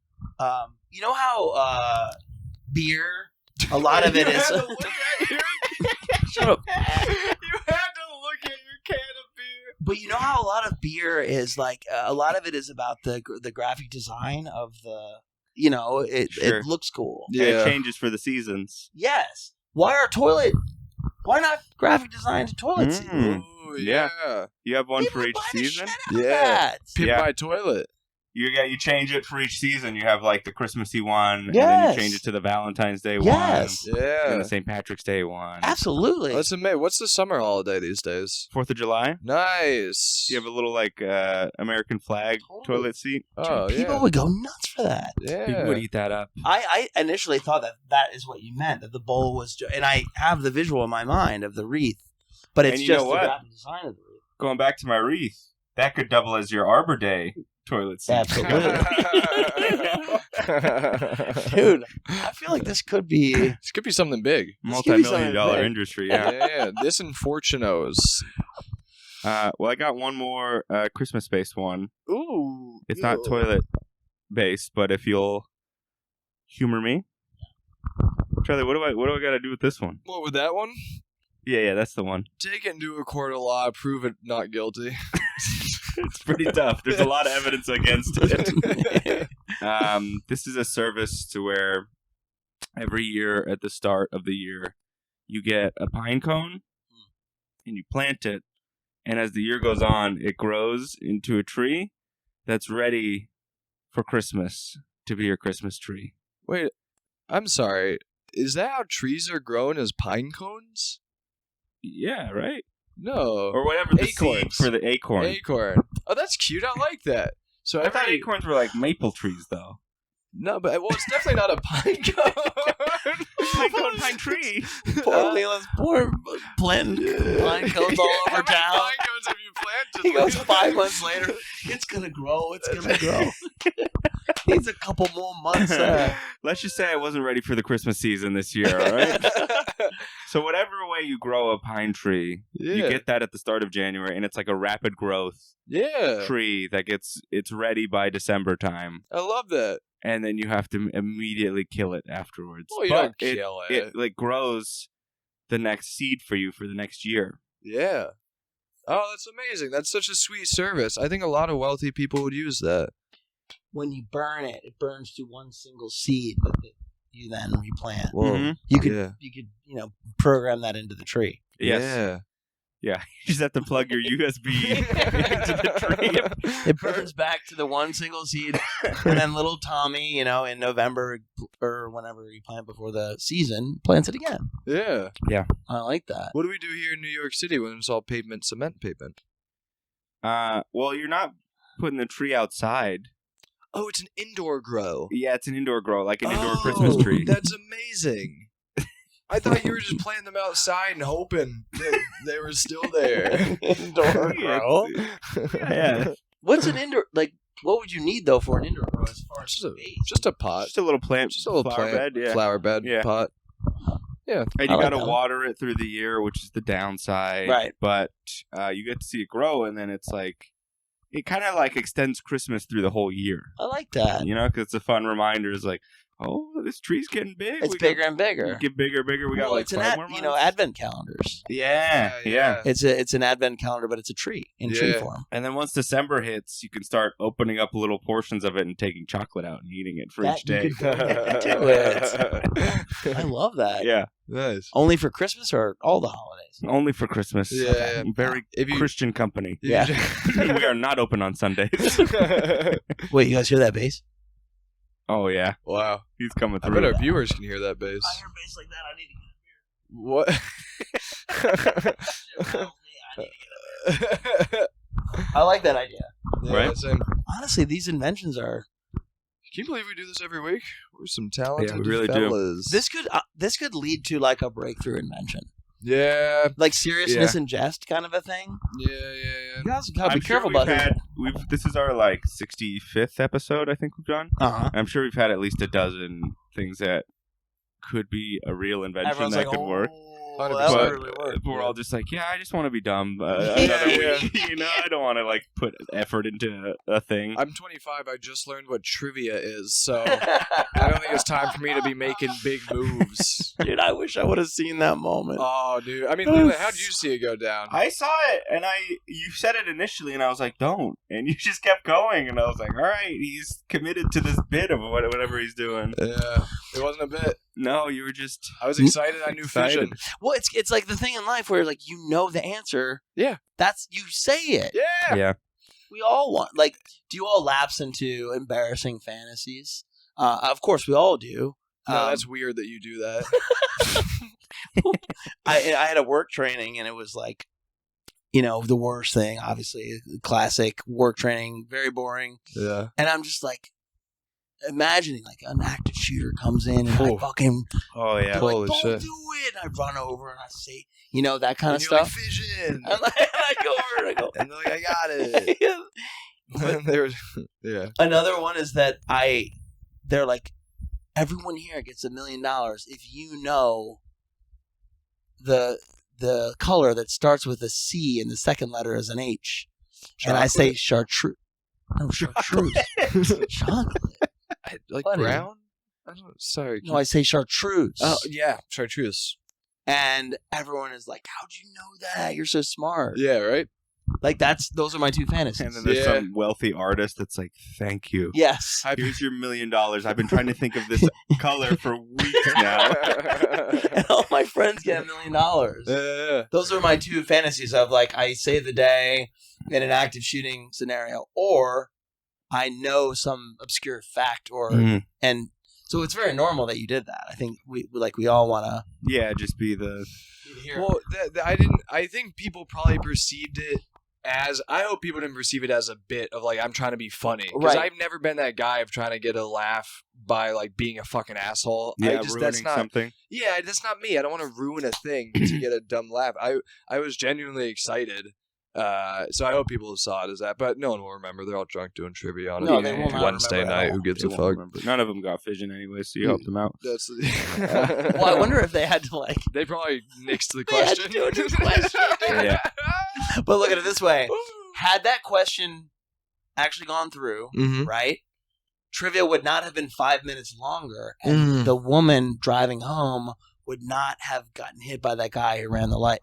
you know how beer, a lot of it You is. had to look at your... Shut up. You had to look at your can of beer. But you know how a lot of beer is like, a lot of it is about the graphic design of the, Sure. it looks cool. And it changes for the seasons. Yes. Why not graphic design to toilet seat? Mm. Ooh, Yeah. yeah. You have one People for each buy the season? shit out of Yeah. that. Pimp Yeah. my toilet. You change it for each season. You have like the Christmassy one, and then Yes. you change it to the Valentine's Day Yes. one, and Yeah. the St. Patrick's Day one. Absolutely. Listen, mate, what's the summer holiday these days? 4th of July. Nice. You have a little like American flag Totally. toilet seat. Oh, People yeah. would go nuts for that. Yeah. People would eat that up. I initially thought that is what you meant, that the bowl was, and I have the visual in my mind of the wreath, but it's And you just know the what? graphic design of the wreath. Going back to my wreath, that could double as your Arbor Day toilet seat. Absolutely. Dude, I feel like this could be... This could be something big. Multi-million-dollar industry, yeah. Yeah, Disinfortunos. Well, I got one more Christmas-based one. Ooh. It's not toilet-based, but if you'll humor me. Charlie, what do I got to do with this one? What with that one? Yeah, that's the one. Take it into a court of law, prove it not guilty. It's pretty tough. There's a lot of evidence against it. This is a service to where every year at the start of the year, you get a pine cone and you plant it. And as the year goes on, it grows into a tree that's ready for Christmas to be your Christmas tree. Wait, I'm sorry. Is that how trees are grown, as pine cones? Yeah, right? No. Or whatever the seed Acorns. for the acorn. Acorn. Oh, that's cute. I like that. So I thought every... acorns were like maple trees, though. No, but well, it's definitely not a pine cone. Pine cone, pine tree. Poor Leland's planting pine cones all How over many town. pine cones have you planted? He goes 5 months later. It's gonna grow. It's gonna grow. Needs a couple more months. Let's just say I wasn't ready for the Christmas season this year, all right? So whatever way you grow a pine tree, you get that at the start of January, and it's like a rapid growth tree that it's ready by December time. I love that. And then you have to immediately kill it afterwards. Well, you don't kill it. It like grows the next seed for you for the next year. Yeah. Oh, that's amazing. That's such a sweet service. I think a lot of wealthy people would use that. When you burn it, it burns to one single seed that you then replant. Whoa. Mhm. You could program that into the tree. Yes. Yeah, you just have to plug your USB into the tree. It burns back to the one single seed, and then little Tommy, in November or whenever you plant before the season, plants it again. Yeah. I like that. What do we do here in New York City when it's all pavement, cement pavement? Well, you're not putting the tree outside. Oh, it's an indoor grow. Yeah, it's an indoor grow, like an indoor Christmas tree. That's amazing. I thought you were just planting them outside and hoping that they were still there. Indoor grow? Yeah. What's an indoor, what would you need, though, for an indoor grow as far as space? Just a pot. Just a little plant. Just a little flower plant, bed. Yeah. flower bed Yeah. pot. Yeah. And I you like got to that. water it through the year, which is the downside. Right. But you get to see it grow, and then it's like, it kind of like extends Christmas through the whole year. I like that. Because it's a fun reminder. It's like, oh, this tree's getting big. It's bigger and bigger. Get bigger, bigger. We got Well, like it's 5 more months. advent calendars. Yeah. It's an advent calendar, but it's a tree in tree Yeah. form. And then once December hits, you can start opening up little portions of it and taking chocolate out and eating it for each day. You could do it. I love that. Yeah. Nice. Only for Christmas or all the holidays? Only for Christmas. Yeah. Very If you- Christian company. Yeah. We are not open on Sundays. Wait, you guys hear that bass? Oh, yeah. Wow. He's coming I through. bet our viewers can hear that bass. I hear bass like that. I need to What? I like that idea. Yeah, Right? same. Honestly, these inventions are. Can you believe we do this every week? We're some talented Yeah, we really do. fellas. This could lead to like a breakthrough invention, Yeah. like seriousness and jest kind of a thing. Yeah. You guys gotta I'm be sure careful we've about it. This is our 65th episode, I think we've done. Uh-huh. I'm sure we've had at least a dozen things that could be a real invention Everyone's that like, could work. that But- would really work. We're all just like, I just want to be dumb another Yeah. week. I don't want to put effort into a thing. I'm 25. I just learned what trivia is, so I don't think it's time for me to be making big moves. Dude, I wish I would have seen that moment. Oh, dude. I mean, Leland, how did you see it go down? I saw it, and you said it initially, and I was like, don't. And you just kept going, and I was like, all right, he's committed to this bit of whatever he's doing. Yeah. It wasn't a bit. No, you were just... I was excited. I knew Excited. fission. Well, it's like the thing in life where you know the answer. Yeah. That's you say it. Yeah. Yeah. We all want do you all lapse into embarrassing fantasies? Of course we all do. No, that's weird that you do that. I had a work training and it was the worst thing, obviously. Classic work training, very boring. Yeah. And I'm just imagining an active shooter comes in and I Oh. fucking Oh, yeah. Holy don't shit. do it. I run over and I say, that kind of And you're like, stuff. fission. And I go over and I go, And they're like, I got it. And there's, yeah. Another one is that I they're like, everyone here gets $1 million if you know the color that starts with a C and the second letter is an H. And I say chartreuse. No, chartreuse. Chocolate. Like Buddy. brown? I don't. Sorry. No, I say chartreuse. Oh yeah, chartreuse. And everyone is like, how'd you know that? You're so smart. Yeah, right. Like those are my two fantasies. And then there's Yeah. some wealthy artist that's like, "Thank you. Yes. Here's your $1 million. I've been trying to think of this color for weeks now." And all my friends get $1 million. Yeah. Those are my two fantasies of like I save the day in an active shooting scenario, or I know some obscure fact, or and so it's very normal that you did that. I think we all want to Just be the. Well, I didn't. I think people probably perceived it as. I hope people didn't perceive it as a bit of like I'm trying to be funny, because Right. I've never been that guy of trying to get a laugh by like being a fucking asshole. Ruining that's not something. Yeah, that's not me. I don't want to ruin a thing to get a dumb laugh. I was genuinely excited. So I hope people saw it as that, but no one will remember. They're all drunk doing trivia on No, a they will not Wednesday remember at night. all. Who gives They a won't fuck? remember. None of them got fission anyway, so you helped them out. That's Well, I wonder if they had to like. they probably nixed the They had to question. do a new question. Yeah. But look at it this way: had that question actually gone through, Mhm. right? Trivia would not have been 5 minutes longer, and the woman driving home would not have gotten hit by that guy who ran the light.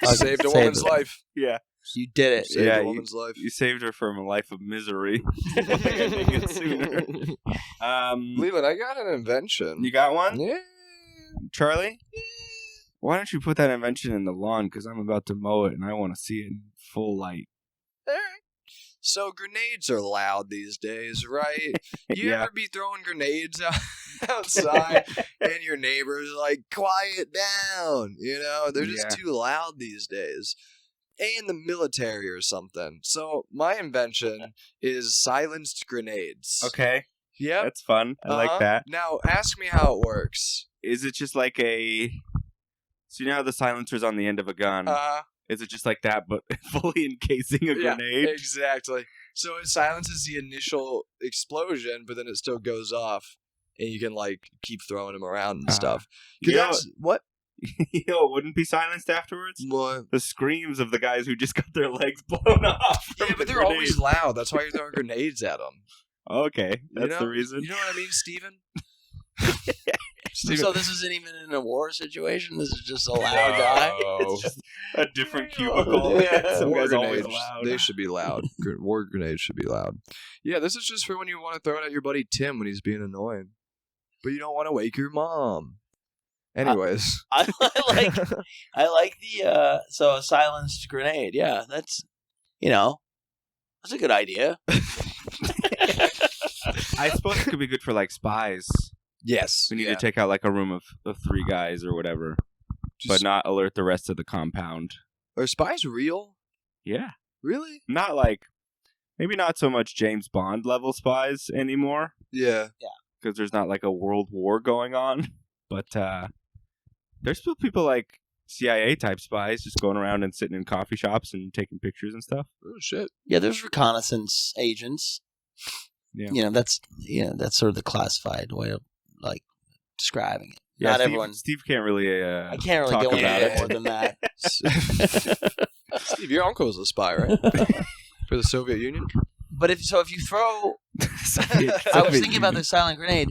Saved a woman's life. Yeah. You did it. Saved Yeah, a woman's life. You saved her from a life of misery. Ending it sooner. Leland, I got an invention. You got one? Yeah. Charlie? Why don't you put that invention in the lawn? Because I'm about to mow it and I want to see it in full light. So grenades are loud these days, right? You Yeah. ever be throwing grenades outside and your neighbors are like, quiet down, you know? They're just Yeah. too loud these days. In the military or something. So my invention is silenced grenades. Okay. Yep. That's fun. I like Uh-huh. that. Now ask me how it works. Is it just like a... So you know how the silencer's on the end of a gun? Is it just like that, but fully encasing a Yeah, grenade? exactly. So it silences the initial explosion, but then it still goes off, and you can like keep throwing them around and stuff. 'Cause You know that's what? You know it wouldn't be silenced afterwards? What? The screams of the guys who just got their legs blown off. from Yeah, the but they're grenade. always loud. That's why you're throwing grenades at them. Okay, that's know? the reason. You know what I mean, Steven? So this isn't even in a war situation. This is just a loud guy. Oh. A different cubicle. Yeah. Some War guys always grenades, loud. they should be loud. War grenades should be loud. Yeah, this is just for when you want to throw it at your buddy Tim when he's being annoying, but you don't want to wake your mom. Anyways, I like the so a silenced grenade. Yeah, that's that's a good idea. I suppose it could be good for like spies. yes, We need to take out like a room of 3 guys or whatever, but not alert the rest of the compound. Are spies real? Yeah. Really? Not like, maybe not so much James Bond level spies anymore, Yeah. because there's not like a world war going on. But there's still people like CIA type spies just going around and sitting in coffee shops and taking pictures and stuff. Oh shit. Yeah, there's reconnaissance agents. Yeah. That's sort of the classified way of like describing it. Yeah, Not Steve, everyone. Steve can't really. I can't really talk go into about it it. more than that. Steve, your uncle was a spy, right? For the Soviet Union? But if you throw, I was thinking about the silent grenade.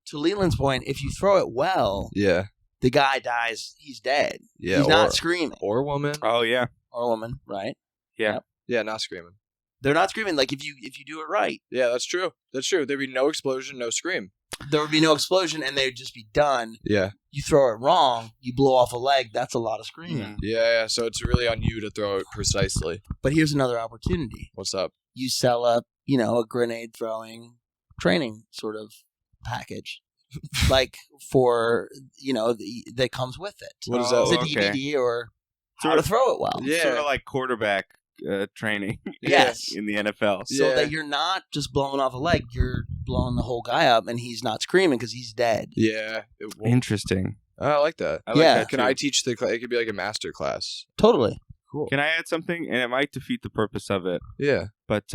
To Leland's point, if you throw it well, Yeah. the guy dies. He's dead. Yeah. He's not screaming. Or woman. Oh yeah, Or a woman, right? Yeah, not screaming. They're not screaming. Like if you do it right, Yeah, that's true. That's true. There'd be no explosion, no scream. there would be no explosion, and they'd just be done. Yeah. You throw it wrong, you blow off a leg. That's a lot of screaming. Yeah. So it's really on you to throw it precisely. But here's another opportunity. What's up? You sell up, a grenade throwing training sort of package, like for that comes with it. What is that? It's a okay. DVD or how Sort to of- throw it well. Yeah. sort of like quarterback training. Yes. in the NFL. So Yeah. that you're not just blowing off a leg, you're blowing the whole guy up, and he's not screaming because he's dead. Yeah. Interesting. I like that. I like Yeah. that Can too. I teach the class? It could be like a master class. Totally. Cool. Can I add something? And it might defeat the purpose of it. Yeah. But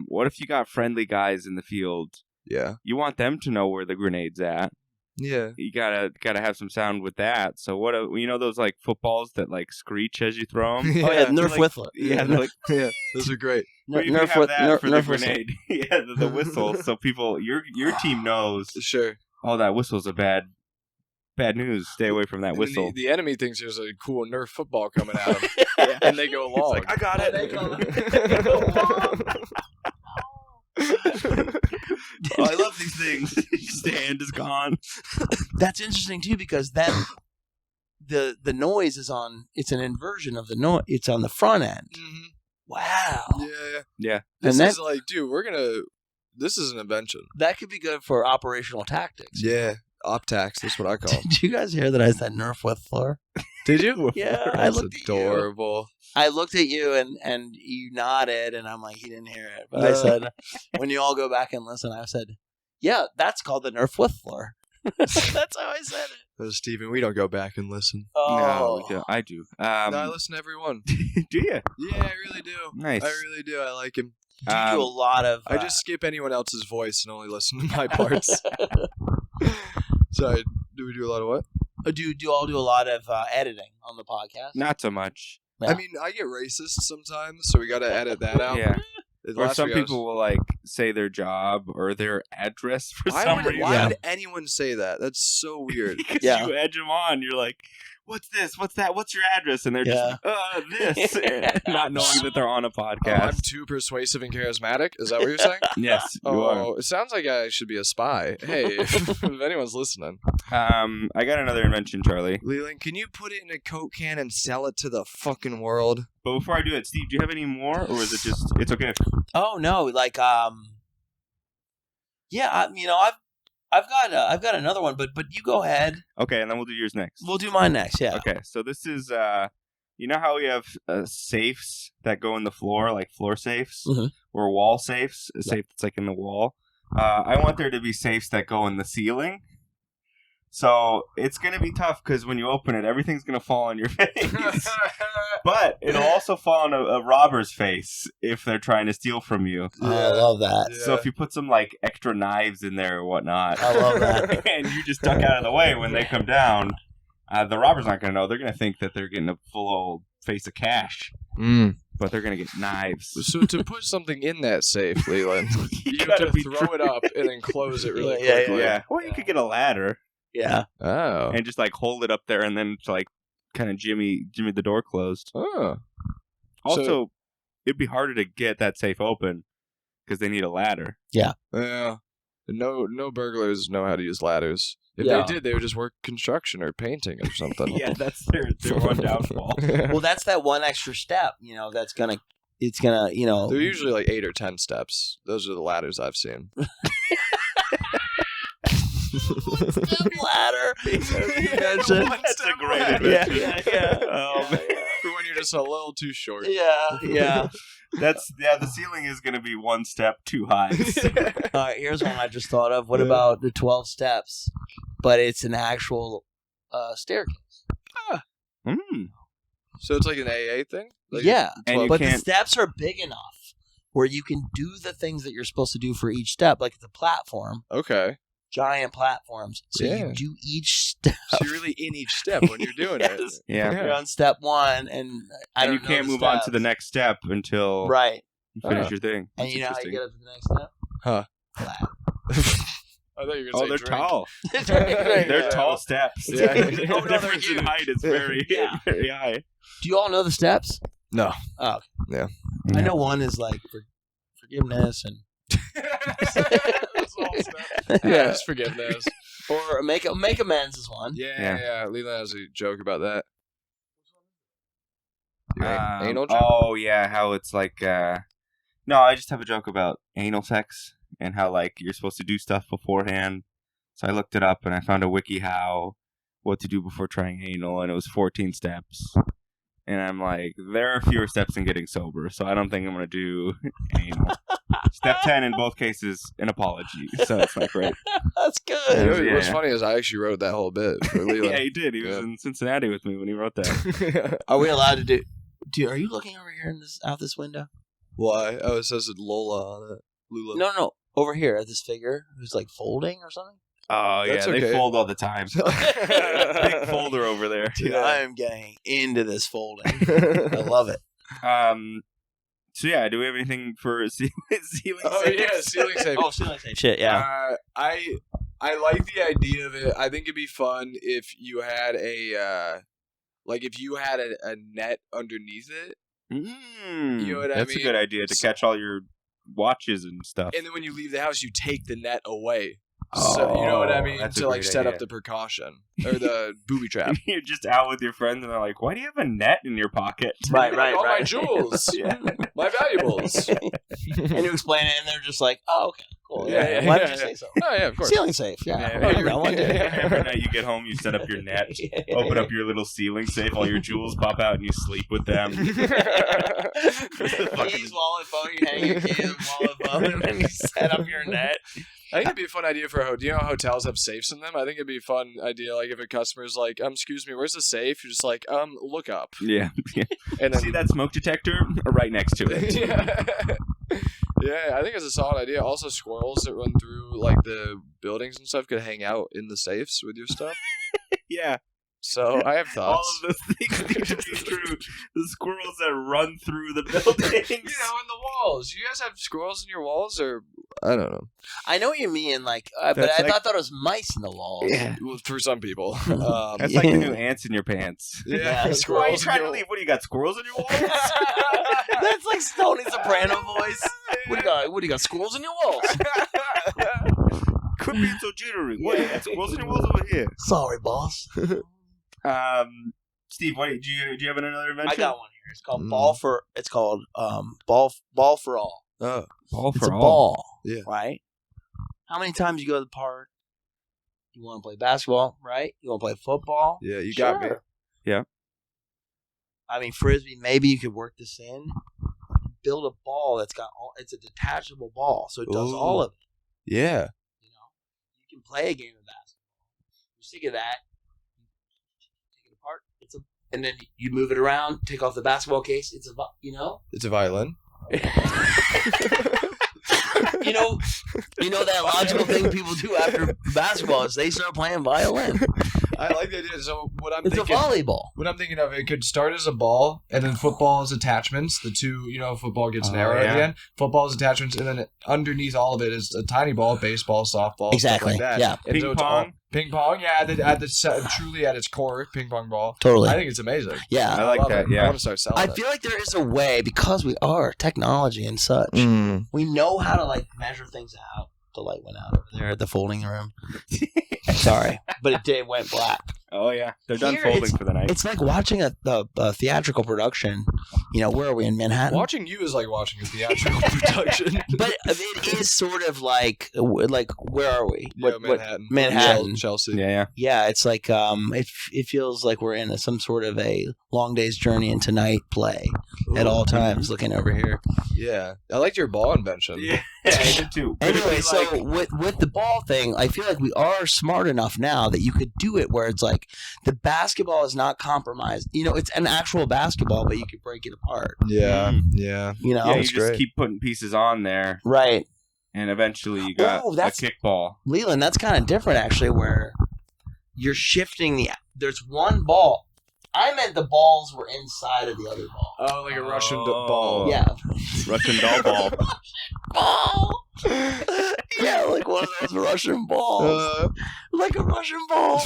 what if you got friendly guys in the field Yeah. You want them to know where the grenade's at. Yeah. You gotta have some sound with that. So what? Those like footballs that like screech as you throw them. Oh yeah, Nerf like, Whistler. Yeah, they're like, Yeah. Those are great. you Nerf can have that for the Nerf Whistle. grenade. Yeah, the whistle. So people, your team knows. Sure. Oh, that whistle's a bad news. Stay away from that And whistle. The enemy thinks there's a cool Nerf football coming at them, and they go along. It's like, I got it. Oh, I love these things. His hand is gone. That's interesting too, because then the noise is on. It's an inversion of the noise. It's on the front end. Mhm. Wow. Yeah. This And is like, dude, this is an invention. That could be good for operational tactics. Yeah. Optax, that's what I call them. Did you guys hear that I said Nerf Whistler? Did you? Yeah, I That's looked at you. adorable. I looked at you and you nodded, and I'm like, he didn't hear it. But I said, when you all go back and listen, I said, yeah, that's called the Nerf Whistler. That's how I said it. Oh, Steven, we don't go back and listen. No, we do. I do. No, I listen to everyone. Do you? Yeah, I really do. Nice. I really do. I like him. Do you do a lot of... I just skip anyone else's voice and only listen to my parts. Sorry, do we do a lot of what? do you all do a lot of editing on the podcast? Not so much. Yeah. I mean, I get racist sometimes, so we got to edit that out. Yeah. Or Last some week I was- people will like say their job or their address for some reason. Why would anyone say that? That's so weird. Because Yeah. you edge them on. You're like, what's this? What's that? What's your address? And they're just like, this. Not knowing that they're on a Oh, I'm podcast. too persuasive and charismatic? Is that what you're saying? Yes, you are. It sounds like I should be a spy. Hey, if anyone's listening. I got another invention, Charlie. Leland, can you put it in a Coke can and sell it to the fucking world? But before I do it, Steve, do you have any more? Or is it just, it's okay? Oh, no. Like, yeah, I've got another one, but you go ahead. Okay, and then we'll do yours next. We'll do mine next, yeah. Okay, so this is, you know how we have safes that go in the floor, like floor safes? Mhm. Or wall safes? A safe that's like in the wall. I want there to be safes that go in the ceiling. So it's going to be tough because when you open it, everything's going to fall on your face. But it'll also fall on a robber's face if they're trying to steal from you. Oh, I love that. Yeah. So if you put some like extra knives in there or whatnot, I love that. and you just duck out of the way when they come down, the robber's not going to know. They're going to think that they're getting a full old face of cash, but they're going to get knives. So to put something in that safe, Leland, you have gotta to be throw it up and then close it really Yeah, quickly. Yeah. Or you could get a ladder Yeah. Oh. and just like hold it up there and then like kind of jimmy the door closed. Oh. Also, it'd be harder to get that safe open because they need a ladder. Yeah. No burglars know how to use ladders. If Yeah. they did, they would just work construction or painting or something. Yeah, that's their one downfall. Well, that's that one extra step, it's gonna, They're usually like 8 or 10 steps. Those are the ladders I've seen. step ladder. That's a great invention. Yeah. Oh, man. For when you're just a little too short. Yeah. The ceiling is going to be one step too high. All right, here's one I just thought of. What about the 12 steps, but it's an actual staircase? So it's like an AA thing? Like Yeah, And you but the can't- steps are big enough where you can do the things that you're supposed to do for each step. Like it's a platform, Okay. giant platforms. So Yeah. you do each step. So you're really in each step when you're doing it. Yes. Yeah. You're on step one, and I And you don't know can't the move on to steps. the next step until Right. you finish Oh. your thing. And That's you know how you interesting. get up to the next step? Huh. Flat. I thought you were Oh, going to they're say drink. tall. They're They're tall steps. Yeah. The Oh, no, they're difference in huge. height is very, Yeah. very high. Do you all know the steps? No. Oh. Yeah. I know one is like forgiveness and That's all steps. Yeah, just forgiveness. or make amends is one. Yeah. Leland has a joke about that. Anal joke? Oh yeah, how it's like no, I just have a joke about anal sex and how like you're supposed to do stuff beforehand. So I looked it up and I found a wiki how what to do before trying anal, and it was 14 steps. And I'm like, there are fewer steps than getting sober, so I don't think I'm gonna do anal. Step 10 in both cases, an apology. So it's not great. That's You good. know, Yeah. What's funny is I actually wrote that whole bit for Leland. Yeah, he did. He was Yeah. in Cincinnati with me when he wrote that. Are we allowed to do? Are you looking over here out this window? Why? Oh, it says Lola on it. Lula. No. over here at this figure who's like folding or something. Oh, That's yeah. They okay. fold all the time. Big folder over there. Dude, I am getting into this folding. I love it. So, yeah, do we have anything for ceiling Oh safes? yeah, ceiling safe. Oh, ceiling safe shit, yeah. I like the idea of it. I think it'd be fun if you had a net underneath it. You know what I That's mean? a good idea to catch all your watches and stuff. And then when you leave the house, you take the net away. So you know what I mean? That's a To like great set up idea. the precaution or the booby trap. You're just out with your friends, and they're like, "Why do you have a net in your pocket?" Right, All my jewels, Yeah. my valuables. And you explain it, and they're just like, "Oh, okay, cool. Yeah, Why yeah, did you yeah. say so?" Oh yeah, of course. Ceiling safe. Yeah. Yeah, I know, one day. Every night you get home, you set up your net, open up your little ceiling safe, all your jewels pop out, and you sleep with them. Keys, wallet, phone. You hang your keys, wallet, phone, and then you set up your net. I think it'd be a fun idea for a hotel. Do you know how hotels have safes in them? I think it'd be a fun idea, like if a customer's like, excuse me, where's the safe? You're just like, look up. Yeah. And then See that smoke detector right next to it? Yeah, I think it's a solid idea. Also, squirrels that run through like the buildings and stuff could hang out in the safes with your stuff. Yeah. So I have All thoughts. of those things need to be true. The squirrels that run through the buildings. In the walls. You guys have squirrels in your walls, or I don't know. I know what you mean, like, but That's I like- thought it was mice in the walls. Yeah. Well, for some people, That's like the new ants in your pants. yeah, Yeah, Why are you squirrels. trying in to your- leave? What do you got? Squirrels in your walls? That's like Stoney Soprano voice. What do you got? Squirrels in your walls? Quit being so jittery. What? You got squirrels in your walls over here? Sorry, boss. Steve, what do you have another invention? I got one here. It's called ball for all. Oh, Ball It's a ball. Yeah. Right? How many times you go to the park? You want to play basketball, right? You want to play football? yeah, you got me. Sure. Yeah. I mean, Frisbee, maybe you could work this in. Build a ball that's got it's a detachable ball, so it does Ooh. all of it. Yeah. You know, you can play a game of basketball. You think of that, take it apart. And then you move it around, take off the basketball case. It's It's a violin. you know that logical thing people do after basketball is they start playing violin. I like the idea. So what I'm It's thinking. a volleyball. What I'm thinking of, it could start as a ball, and then football as attachments. The two, football gets an arrow at the yeah. end. Football as attachments, and then underneath all of it is a tiny ball, baseball, softball, Exactly, stuff like that. yeah. And Ping so it's pong? ping pong, yeah. Truly at its core, ping pong ball. Totally. I think it's amazing. Yeah. I like love that, it. yeah. I want to start selling I it. feel like there is a way, because we are technology and such. We know how to measure things out. The light went out over there at the folding room. Sorry, but it went black. Oh, yeah. They're done Here, folding for the night. It's like watching a theatrical production. Where are we in Manhattan? Watching you is like watching a theatrical production. But it is sort of like where are we? Yeah, Manhattan. Manhattan. Chelsea. Yeah. Yeah, it's like it feels like we're in some sort of a long day's journey into night play at all times. Looking over here. Yeah. I liked your ball invention. Yeah, I did too. Anyway, so with the ball thing, I feel like we are smart enough now that you could do it where it's like the basketball is not compromised. It's an actual basketball, but you could break it apart. Yeah. Mm. Yeah. Yeah, you That's just great. keep putting pieces on there, Right. and eventually you got Oh, a that's- kickball. Leland, that's kind of different actually, where you're shifting there's one ball. I meant the balls were inside of the other ball. Oh, like a Russian Oh. ball. Yeah. Russian doll ball. Ball. Yeah, like one of those Russian balls. Like a Russian ball.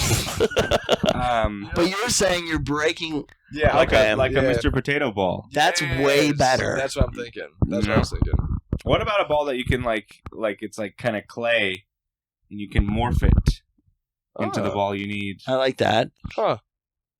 But you're saying you're breaking. Yeah. Like okay. a Yeah. Mr. Potato ball. That's way Yes. better. That's what I'm thinking. That's what I was thinking. What about a ball that you can like it's like kind of clay, and you can morph it into the Oh. ball you need I like that. Huh.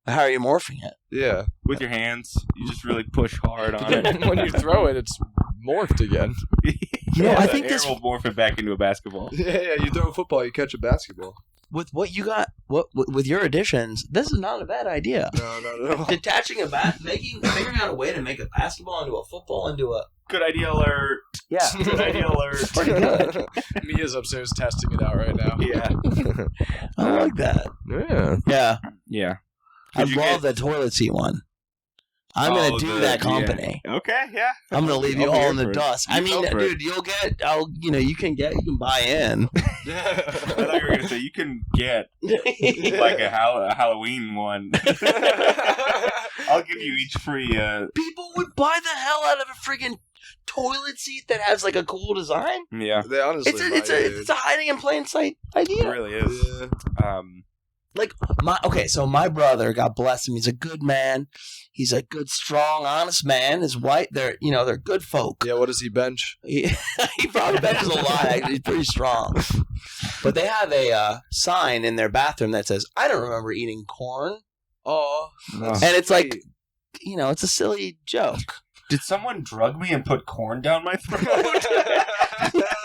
How are you morphing it? Yeah. with your hands? You just really push hard on it. When you throw it, it's morphed again. I the think air this- will morph it back into a basketball. Yeah. You throw a football, you catch a basketball. With what you got, with your additions, this is not a bad idea. No. Detaching figuring out a way to make a basketball into a football into a Good idea alert. yeah. Good idea alert. Pretty good. Mia's upstairs testing it out right now. Yeah. I like that. Yeah. Yeah, Yeah. I Could you love the toilet seat one. I'm going to do that company. Yeah. Okay, yeah. I'm going to leave you I'll be all in here the for it. dust. I mean, go for dude, you can buy in. I thought you were going to say you can get like a Halloween one. I'll give you each free. People would buy the hell out of a friggin' toilet seat that has like a cool design. Yeah, They honestly It's a hiding in plain sight it idea. really is. Yeah. Like so my brother, God bless him, he's a good man. He's a good, strong, honest man. His wife, they're good folk. Yeah, what does he bench? He probably benches a lot. Actually. He's pretty strong. But they have a sign in their bathroom that says, "I don't remember eating corn," Oh, that's and it's like, it's a silly joke. Did someone drug me and put corn down my throat?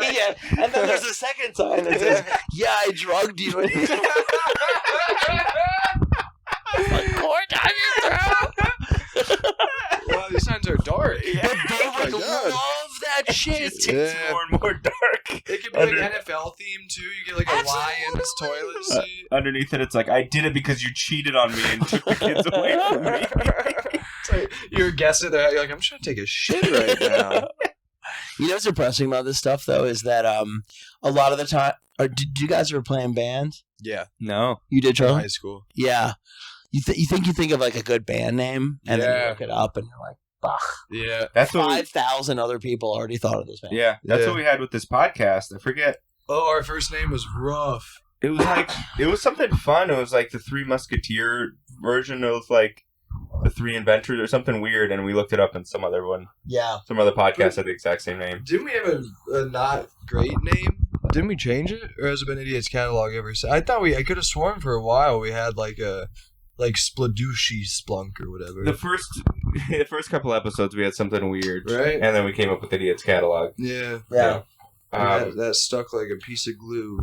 Yeah, and then there's a second sign that says, "Yeah, I drugged you." And corn down your throat. Wow, these signs are dark. But they Oh my would God. love that shit. It gets more and more dark. It could be like NFL theme too. You get like a lion's toilet seat. Underneath it, it's like, I did it because you cheated on me and took the kids away from me. It's like, you're guessing there. You're like, I'm trying to take a shit right now. You know what's depressing about this stuff though is that a lot of the time, did you guys ever play in bands? Yeah, No. You did, in Charlie? high school. Yeah. You think of like a good band name, and then you look it up, and you're like, "Bah." Yeah. That's what 5,000 other people already thought of this band. that's Yeah. what we had with this podcast. I forget. Oh, our first name was Rough. It was something fun. It was like the Three Musketeer version of like the Three Inventors or something weird, and we looked it up in some other podcast had the exact same name. Didn't we have a not great name? Didn't we change it, or has it been Idiot's Catalog ever since? I could have sworn for a while we had like a Spladooshi Splunk or whatever. The first couple episodes we had something weird, Right? And then we came up with Idiot's Catalog. Yeah. Yeah. That stuck like a piece of glue.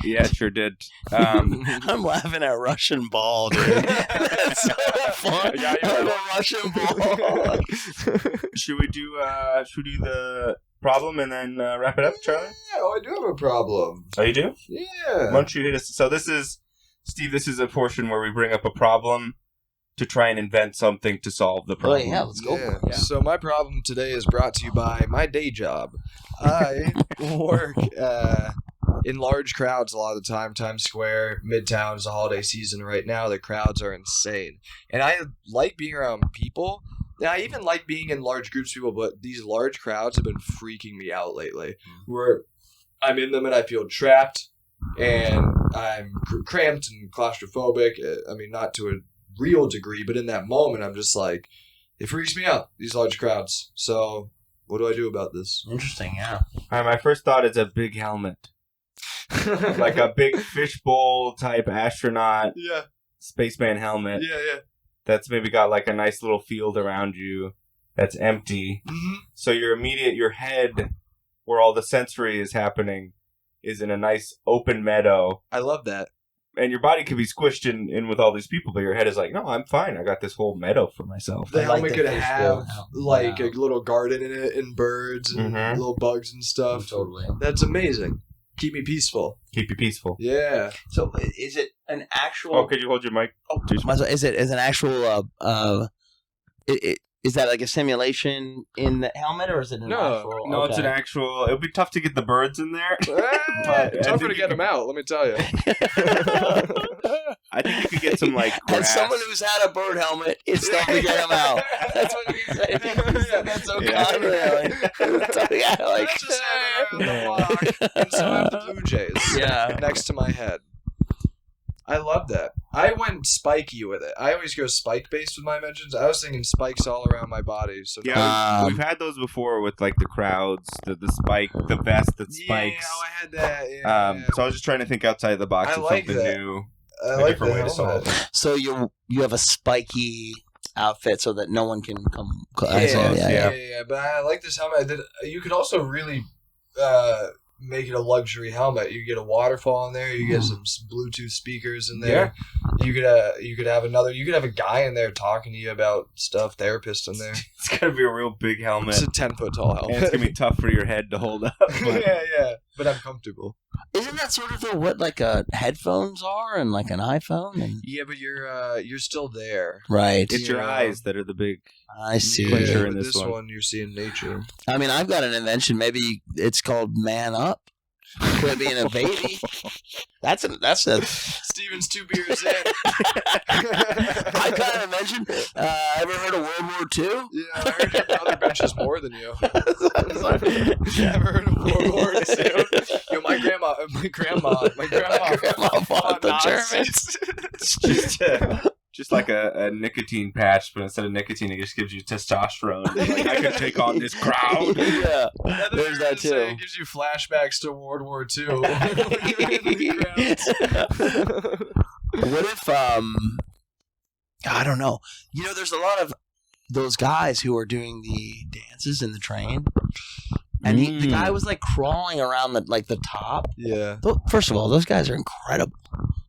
Yeah, it sure did. I'm laughing at Russian Ball, dude. That's so fun. Yeah, I'm a Russian Ball. Should we do the problem and then wrap it up, Charlie? Yeah, I do have a problem. Oh, you do? Yeah. Why don't you hit us? So this is, Steve, this is a portion where we bring up a problem to try and invent something to solve the Oh, problem. yeah, let's go for it. Yeah. So my problem today is brought to you by my day job. I work in large crowds a lot of the time. Times Square, Midtown is the holiday season right now. The crowds are insane. And I like being around people. And I even like being in large groups of people, but these large crowds have been freaking me out lately. Where I'm in them and I feel trapped and I'm cramped and claustrophobic. I mean, not to a real degree, but in that moment, I'm just like, it freaks me out, these large crowds. So what do I do about this? Interesting, yeah. All right, my first thought is a big helmet. Like a big fishbowl type astronaut Yeah, spaceman helmet yeah. that's maybe got like a nice little field around you that's empty. Mm-hmm. So your head, where all the sensory is happening, is in a nice open meadow. I love that. And your body could be squished in with all these people, but your head is like, no, I'm fine. I got this whole meadow for myself. The I like helmet the could fishbowl have now. like Wow. a little garden in it and birds and Mhm. little bugs and stuff. Totally. That's amazing. Keep me peaceful. Keep you peaceful. Yeah. So, is it an actual... Oh, could you hold your mic? Is it an actual... is that like a simulation in the helmet, or is it an No. actual... No, it's an okay. actual... It would be tough to get the birds in there. Tougher to think get them out, let me tell you. I think you could get some, like, As grass. someone who's had a bird helmet, it's tough to get him out. That's what he said. He said that so Yeah. confidently. So, yeah, like... Let's just have it around the block and so have the Blue Jays Yeah. next to my head. I love that. I went spiky with it. I always go spike based with my inventions. I was thinking spikes all around my body. So Yeah, we've had those before with, like, the crowds, the spike, the vest that spikes. Yeah, I had that. Yeah. So I was just trying to think outside the box I of like something that. new. I a like different the way to solve helmet. it. So you have a spiky outfit so that no one can come... Yeah. But I like this helmet. You could also really make it a luxury helmet. You get a waterfall in there. You get some Bluetooth speakers in there. You could have a guy in there talking to you about stuff. Therapist in there. It's gotta be a real big helmet. It's a 10-foot tall And helmet. it's gonna be tough for your head to hold up. But yeah. but I'm comfortable. Isn't that sort of what like headphones are and like an iPhone? And... Yeah, but you're still there. Right. It's your eyes that are the big I see. clincher Yeah, in with this this one. one, you're seeing nature. I mean, I've got an invention. Maybe it's called Man Up. Quit being a baby. That's a. Steven's 2 beers in. I got an invention. Ever heard of World War II? Yeah, I heard your brother benches more than you. Ever heard of World War II? Yo, my grandma fought the Nazis. Germans. Just like a nicotine patch, but instead of nicotine, it just gives you testosterone. Like, I could take on this crowd. Yeah, there's that too. It gives you flashbacks to World War II. What if I don't know. You know, there's a lot of those guys who are doing the dances in the train, and the guy was like crawling around the top. Yeah. First of all, those guys are incredible.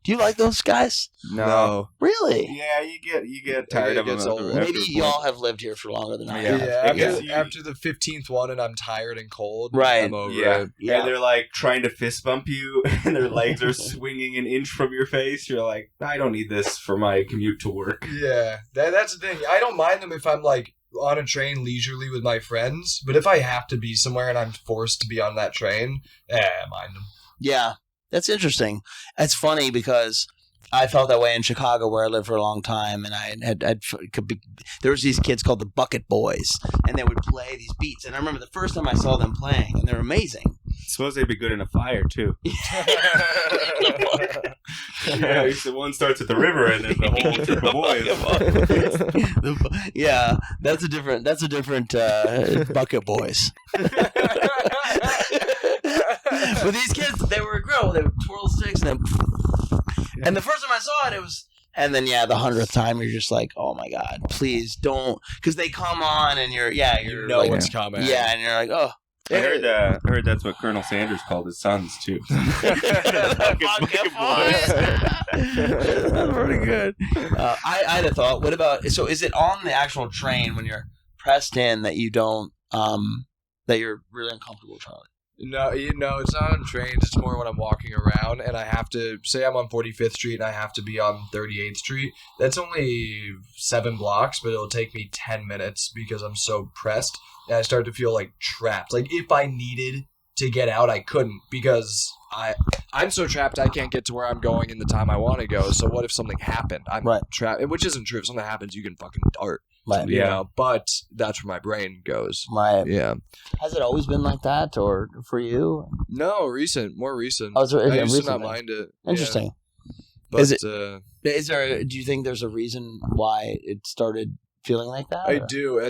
Do you like those guys? No. Really? Yeah, you get tired of them. Gets old. Maybe y'all have lived here for longer than I have. Yeah, after the 15th one and I'm tired and cold, Right. I'm over Yeah. it. And they're like trying to fist bump you, and their legs are swinging an inch from your face. You're like, I don't need this for my commute to work. Yeah, that's the thing. I don't mind them if I'm like on a train leisurely with my friends, but if I have to be somewhere and I'm forced to be on that train, I mind them. Yeah, that's interesting. It's funny because I felt that way in Chicago where I lived for a long time, and there was these kids called the Bucket Boys, and they would play these beats. And I remember the first time I saw them playing, and they're amazing. I suppose they'd be good in a fire too. Yeah, one starts at the river, and then the whole troop of boys. Yeah, that's a different Bucket Boys. But these kids, they were incredible. They would twirl sticks, and the first time I saw it was, and then the 100th time, you're just like, oh my god, please don't, because they come on, and you know like, what's coming. Yeah, and you're like, oh. I heard that's what Colonel Sanders called his sons too. Bucket Boys. That's pretty good. I had a thought. What about? So, is it on the actual train when you're pressed in that you don't that you're really uncomfortable, Charlie? No, it's not on trains. It's more when I'm walking around and I have to, say I'm on 45th Street and I have to be on 38th Street. That's only 7 blocks, but it'll take me 10 minutes because I'm so pressed. And I start to feel like trapped. Like if I needed to get out, I couldn't because I'm so trapped I can't get to where I'm going in the time I want to go. So what if something happened? I'm trapped, which isn't true. If something happens, you can fucking dart. Right. You know, but that's where my brain goes. Right. Yeah. Has it always been like that, or for you? No, more recent. Oh, so I used to not mind it. Interesting. Yeah. But, is there? Do you think there's a reason why it started feeling like that? I do.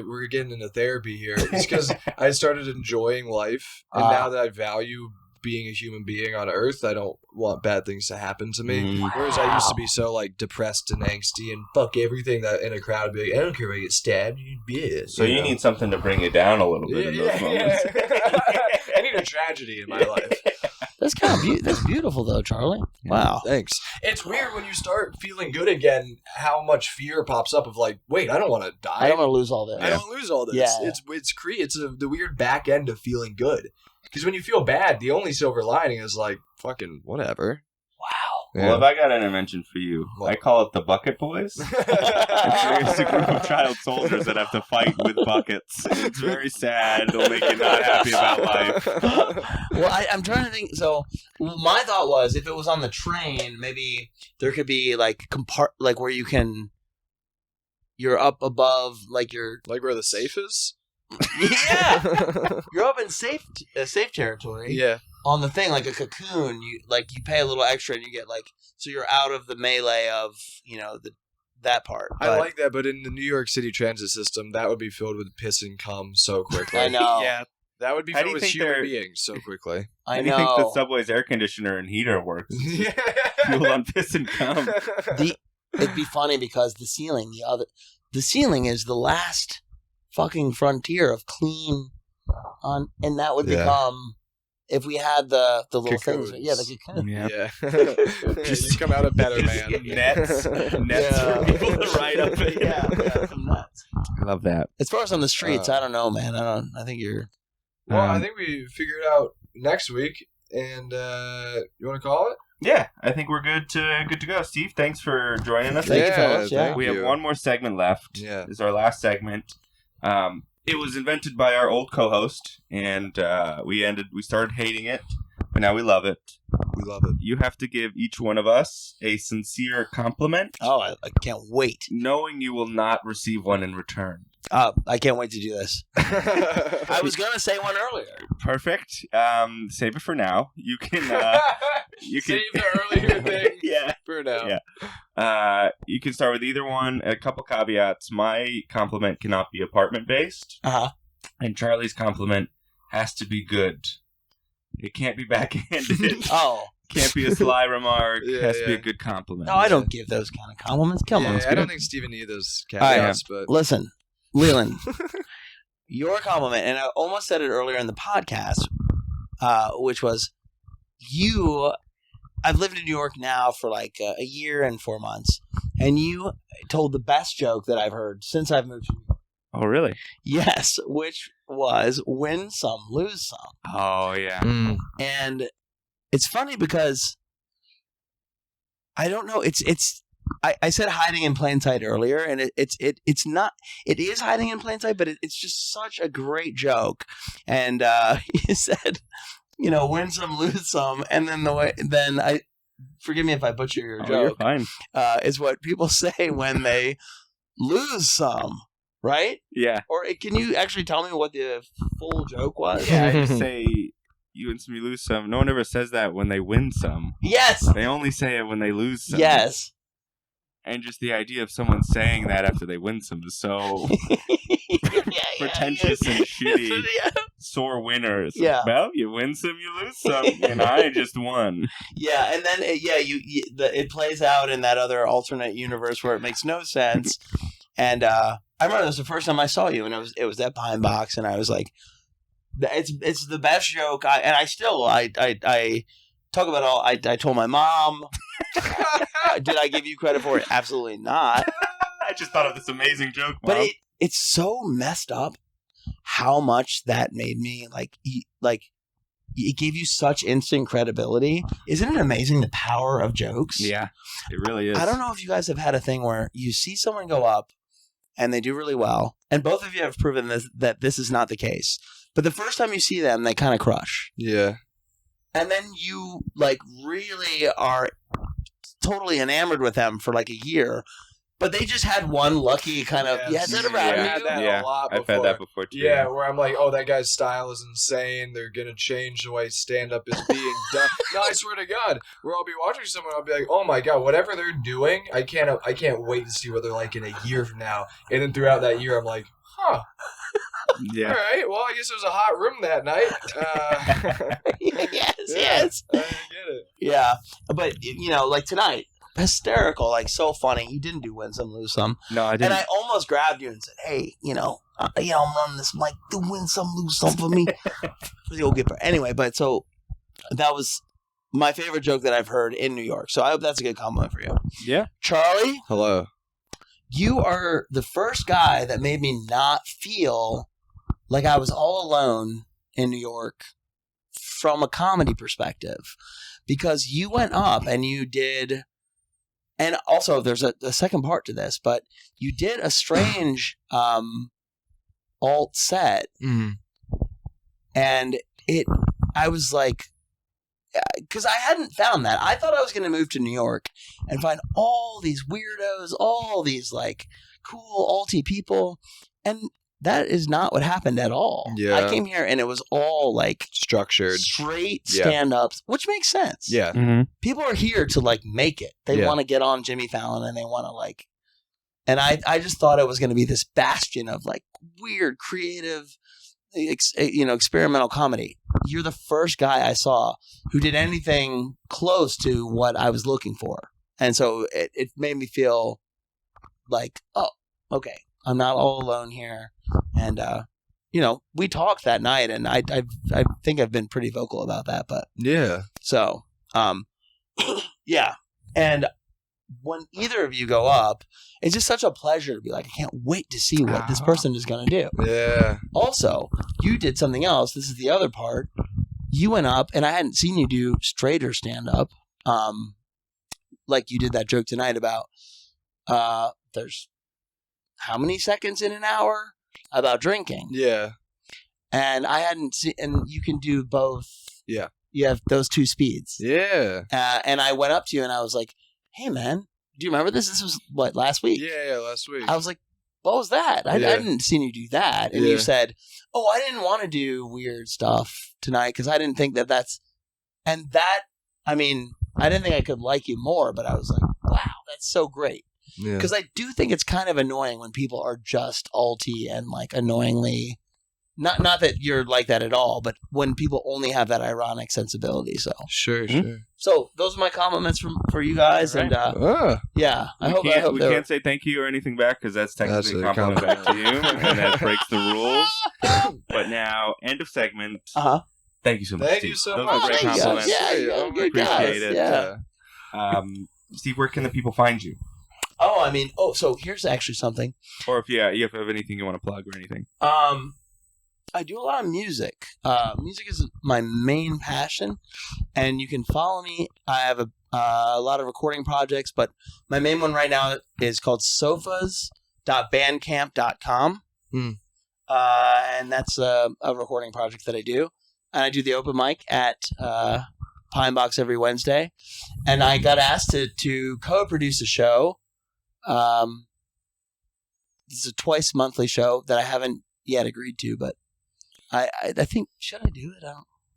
We're getting into therapy here. It's because I started enjoying life, and now that I value being a human being on Earth, I don't want bad things to happen to me. Wow. Whereas I used to be so like depressed and angsty and fuck everything that in a crowd would be like, I don't care if I get stabbed. So you need something to bring you down a little bit in those moments. I need a tragedy in my life. That's kind of that's beautiful though, Charlie. Wow. Thanks. It's weird when you start feeling good again, how much fear pops up of like, wait, I don't want to die. I don't want to lose all this. I don't lose all this. Yeah. It's the weird back end of feeling good. Because when you feel bad, the only silver lining is like, fucking whatever. Wow. Yeah. Well, if I got an invention for you, What? I call it the Bucket Boys. It's a group of child soldiers that have to fight with buckets. It's very sad. It'll make you not happy about life. Well, I'm trying to think. So my thought was, if it was on the train, maybe there could be like like where you're up above, like you're Like where the safe is? yeah, you're up in safe territory. Yeah. On the thing, like a cocoon, you pay a little extra and you get so you're out of the melee of that part. I like that, but in the New York City transit system, that would be filled with piss and cum so quickly. I know. Yeah. That would be How do filled you with think human beings so quickly. I How know. do you think the subway's air conditioner and heater works? Fuel on piss and cum. It'd be funny because the ceiling is the last fucking frontier of clean and that would become, if we had the little Cocoons. things, the cocoon. Yeah. Just come out a better man. Nets for people to ride up in. Yeah, nuts. I love that. As far as on the streets, I don't know, man. I think you're. Well, I think we figured out next week. And you want to call it? Yeah, I think we're good to go. Steve, thanks for joining us. Thank you, fellas. Yeah. We have one more segment left. Yeah. This is our last segment. It was invented by our old co-host, and we started hating it, but now we love it. We love it. You have to give each one of us a sincere compliment. Oh, I can't wait. Knowing you will not receive one in return. I can't wait to do this. I was going to say one earlier. Perfect. Save it for now. You can Save the earlier thing. Yeah. For now. Yeah. You can start with either one. A couple caveats. My compliment cannot be apartment based. Uh-huh. And Charlie's compliment has to be good. It can't be backhanded. Oh. Can't be a sly remark. Yeah, Has to be a good compliment. No, I don't give those kind of compliments. Come on. I don't think Steven needs those caveats, but Listen, Leland, your compliment, and I almost said it earlier in the podcast, which was I've lived in New York now for like a year and 4 months, and you told the best joke that I've heard since I've moved to New York. Oh, really? Yes, which was win some, lose some. Oh, yeah. And it's funny because I don't know. I said hiding in plain sight earlier, and it's not. It is hiding in plain sight, but it's just such a great joke. And you said, win some, lose some, and then forgive me if I butcher your joke. You're fine. Is what people say when they lose some, right? Yeah. Or can you actually tell me what the full joke was? Yeah, I just say you win some, you lose some. No one ever says that when they win some. Yes. They only say it when they lose some. Yes. And just the idea of someone saying that after they win some is so pretentious and shitty. Sore winners. Yeah. Well, you win some, you lose some, and I just won. Yeah, and then it plays out in that other alternate universe where it makes no sense. And I remember it was the first time I saw you, and it was that Pine Box, and I was like, it's the best joke. I talk about all. I told my mom. Did I give you credit for it? Absolutely not. I just thought of this amazing joke, Mom. But it's so messed up how much that made me like it gave you such instant credibility. Isn't it amazing the power of jokes? Yeah, it really is. I don't know if you guys have had a thing where you see someone go up and they do really well, and both of you have proven that this is not the case. But the first time you see them, they kind of crush. Yeah. And then you really are totally enamored with them for like a year, but they just had one lucky kind of I've had that before too. Yeah, where I'm like, oh, that guy's style is insane. They're gonna change the way stand-up is being done. No, I swear to God, where I'll be watching someone, I'll be like, oh my God, whatever they're doing, I can't wait to see what they're like in a year from now. And then throughout that year, I'm like, huh. Yeah. All right. Well, I guess it was a hot room that night. Yes. I get it. Yeah, but like tonight, hysterical, like so funny. You didn't do win some, lose some. No, I didn't. And I almost grabbed you and said, "Hey, I'm running this mic. Do win some, lose some for me." Anyway, but so that was my favorite joke that I've heard in New York. So I hope that's a good compliment for you. Yeah, Charlie. Hello. You are the first guy that made me not feel like I was all alone in New York from a comedy perspective, because you went up and you did, and also there's a second part to this, but you did a strange alt set, and I was like, because I hadn't found that. I thought I was going to move to New York and find all these weirdos, all these like cool alty people, and that is not what happened at all. Yeah. I came here and it was all like structured, straight stand-ups, which makes sense. Yeah. Mm-hmm. People are here to like make it. They want to get on Jimmy Fallon and they want to like, and I just thought it was going to be this bastion of like weird, creative, experimental comedy. You're the first guy I saw who did anything close to what I was looking for. And so it made me feel like, oh, okay, I'm not all alone here. And, we talked that night, and I think I've been pretty vocal about that. But yeah. So, yeah. And when either of you go up, it's just such a pleasure to be like, I can't wait to see what this person is going to do. Yeah. Also, you did something else. This is the other part. you went up, and I hadn't seen you do straighter stand-up. Like you did that joke tonight about there's how many seconds in an hour about drinking. Yeah. And I hadn't seen, and you can do both. Yeah. You have those two speeds. Yeah. And I went up to you and I was like, hey, man, do you remember this? This was what, last week? Yeah, last week. I was like, what was that? I hadn't seen you do that. And you said, oh, I didn't want to do weird stuff tonight because I didn't think that's, and that, I mean, I didn't think I could like you more, but I was like, wow, that's so great. Yeah. Because I do think it's kind of annoying when people are just alty and like annoyingly, not that you're like that at all, but when people only have that ironic sensibility. So Sure. so those are my compliments for you guys, and yeah, I hope we can't say thank you or anything back because that's technically a compliment back to you, and that breaks the rules. But now, end of segment. Thank you so much. Thank Steve. you so Those much. were great compliments. Yeah, good Appreciate guys. it. Yeah. Steve, where can the people find you? Oh, I mean, so here's actually something. Or if you have anything you want to plug or anything. I do a lot of music. Music is my main passion, and you can follow me. I have a lot of recording projects, but my main one right now is called sofas.bandcamp.com. And that's a recording project that I do. And I do the open mic at Pine Box every Wednesday. And I got asked to co-produce a show. This is a twice monthly show that I haven't yet agreed to, but I think, should I do it?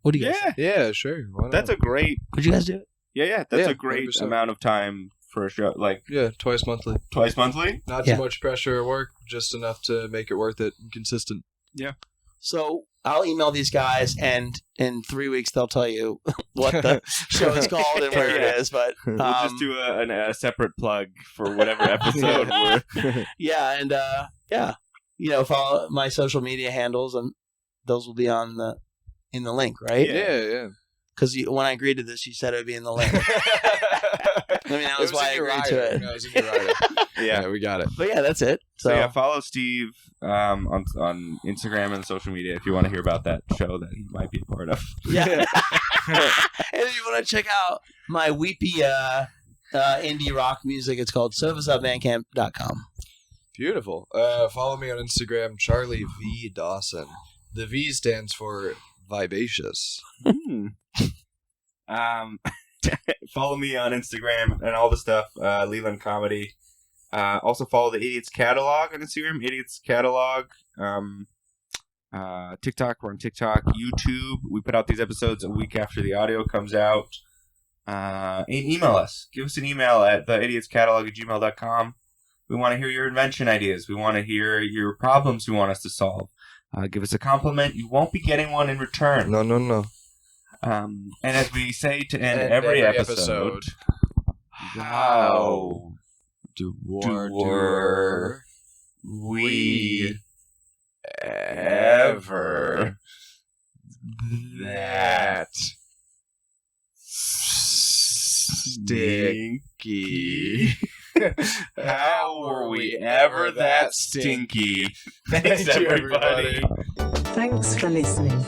What do you guys think? Yeah, sure. Why not? That's a great... Would you guys do it? Yeah. That's Yeah, a great 100%. amount of time for a show. Like, twice monthly. twice monthly? Not too much pressure at work, just enough to make it worth it and consistent. Yeah. So I'll email these guys, and in 3 weeks they'll tell you what the show is called and where it is. But We'll just do a separate plug for whatever episode we're... yeah, and follow my social media handles, and those will be in the link, right? Yeah. Because when I agreed to this, you said it would be in the link. I mean, that was why I agreed to it. No, it was in your rider. Yeah, we got it. But yeah, that's it. So yeah, follow Steve on Instagram and social media if you want to hear about that show that he might be a part of. Yeah. And if you want to check out my weepy indie rock music, it's called sofas.bandcamp.com. Beautiful. Follow me on Instagram, Charlie V Dawson. The V stands for vivacious. Follow me on Instagram and all the stuff, Leland Comedy. Also follow the Idiots Catalog on Instagram, Idiots Catalog. TikTok, we're on TikTok, YouTube. We put out these episodes a week after the audio comes out. And email us. Give us an email at theidiotscatalog@gmail.com. We want to hear your invention ideas. We want to hear your problems you want us to solve. Give us a compliment. You won't be getting one in return. No. And as we say to end every episode, how do we ever that stinky? How were we ever that stinky? Thanks, everybody. Thanks for listening.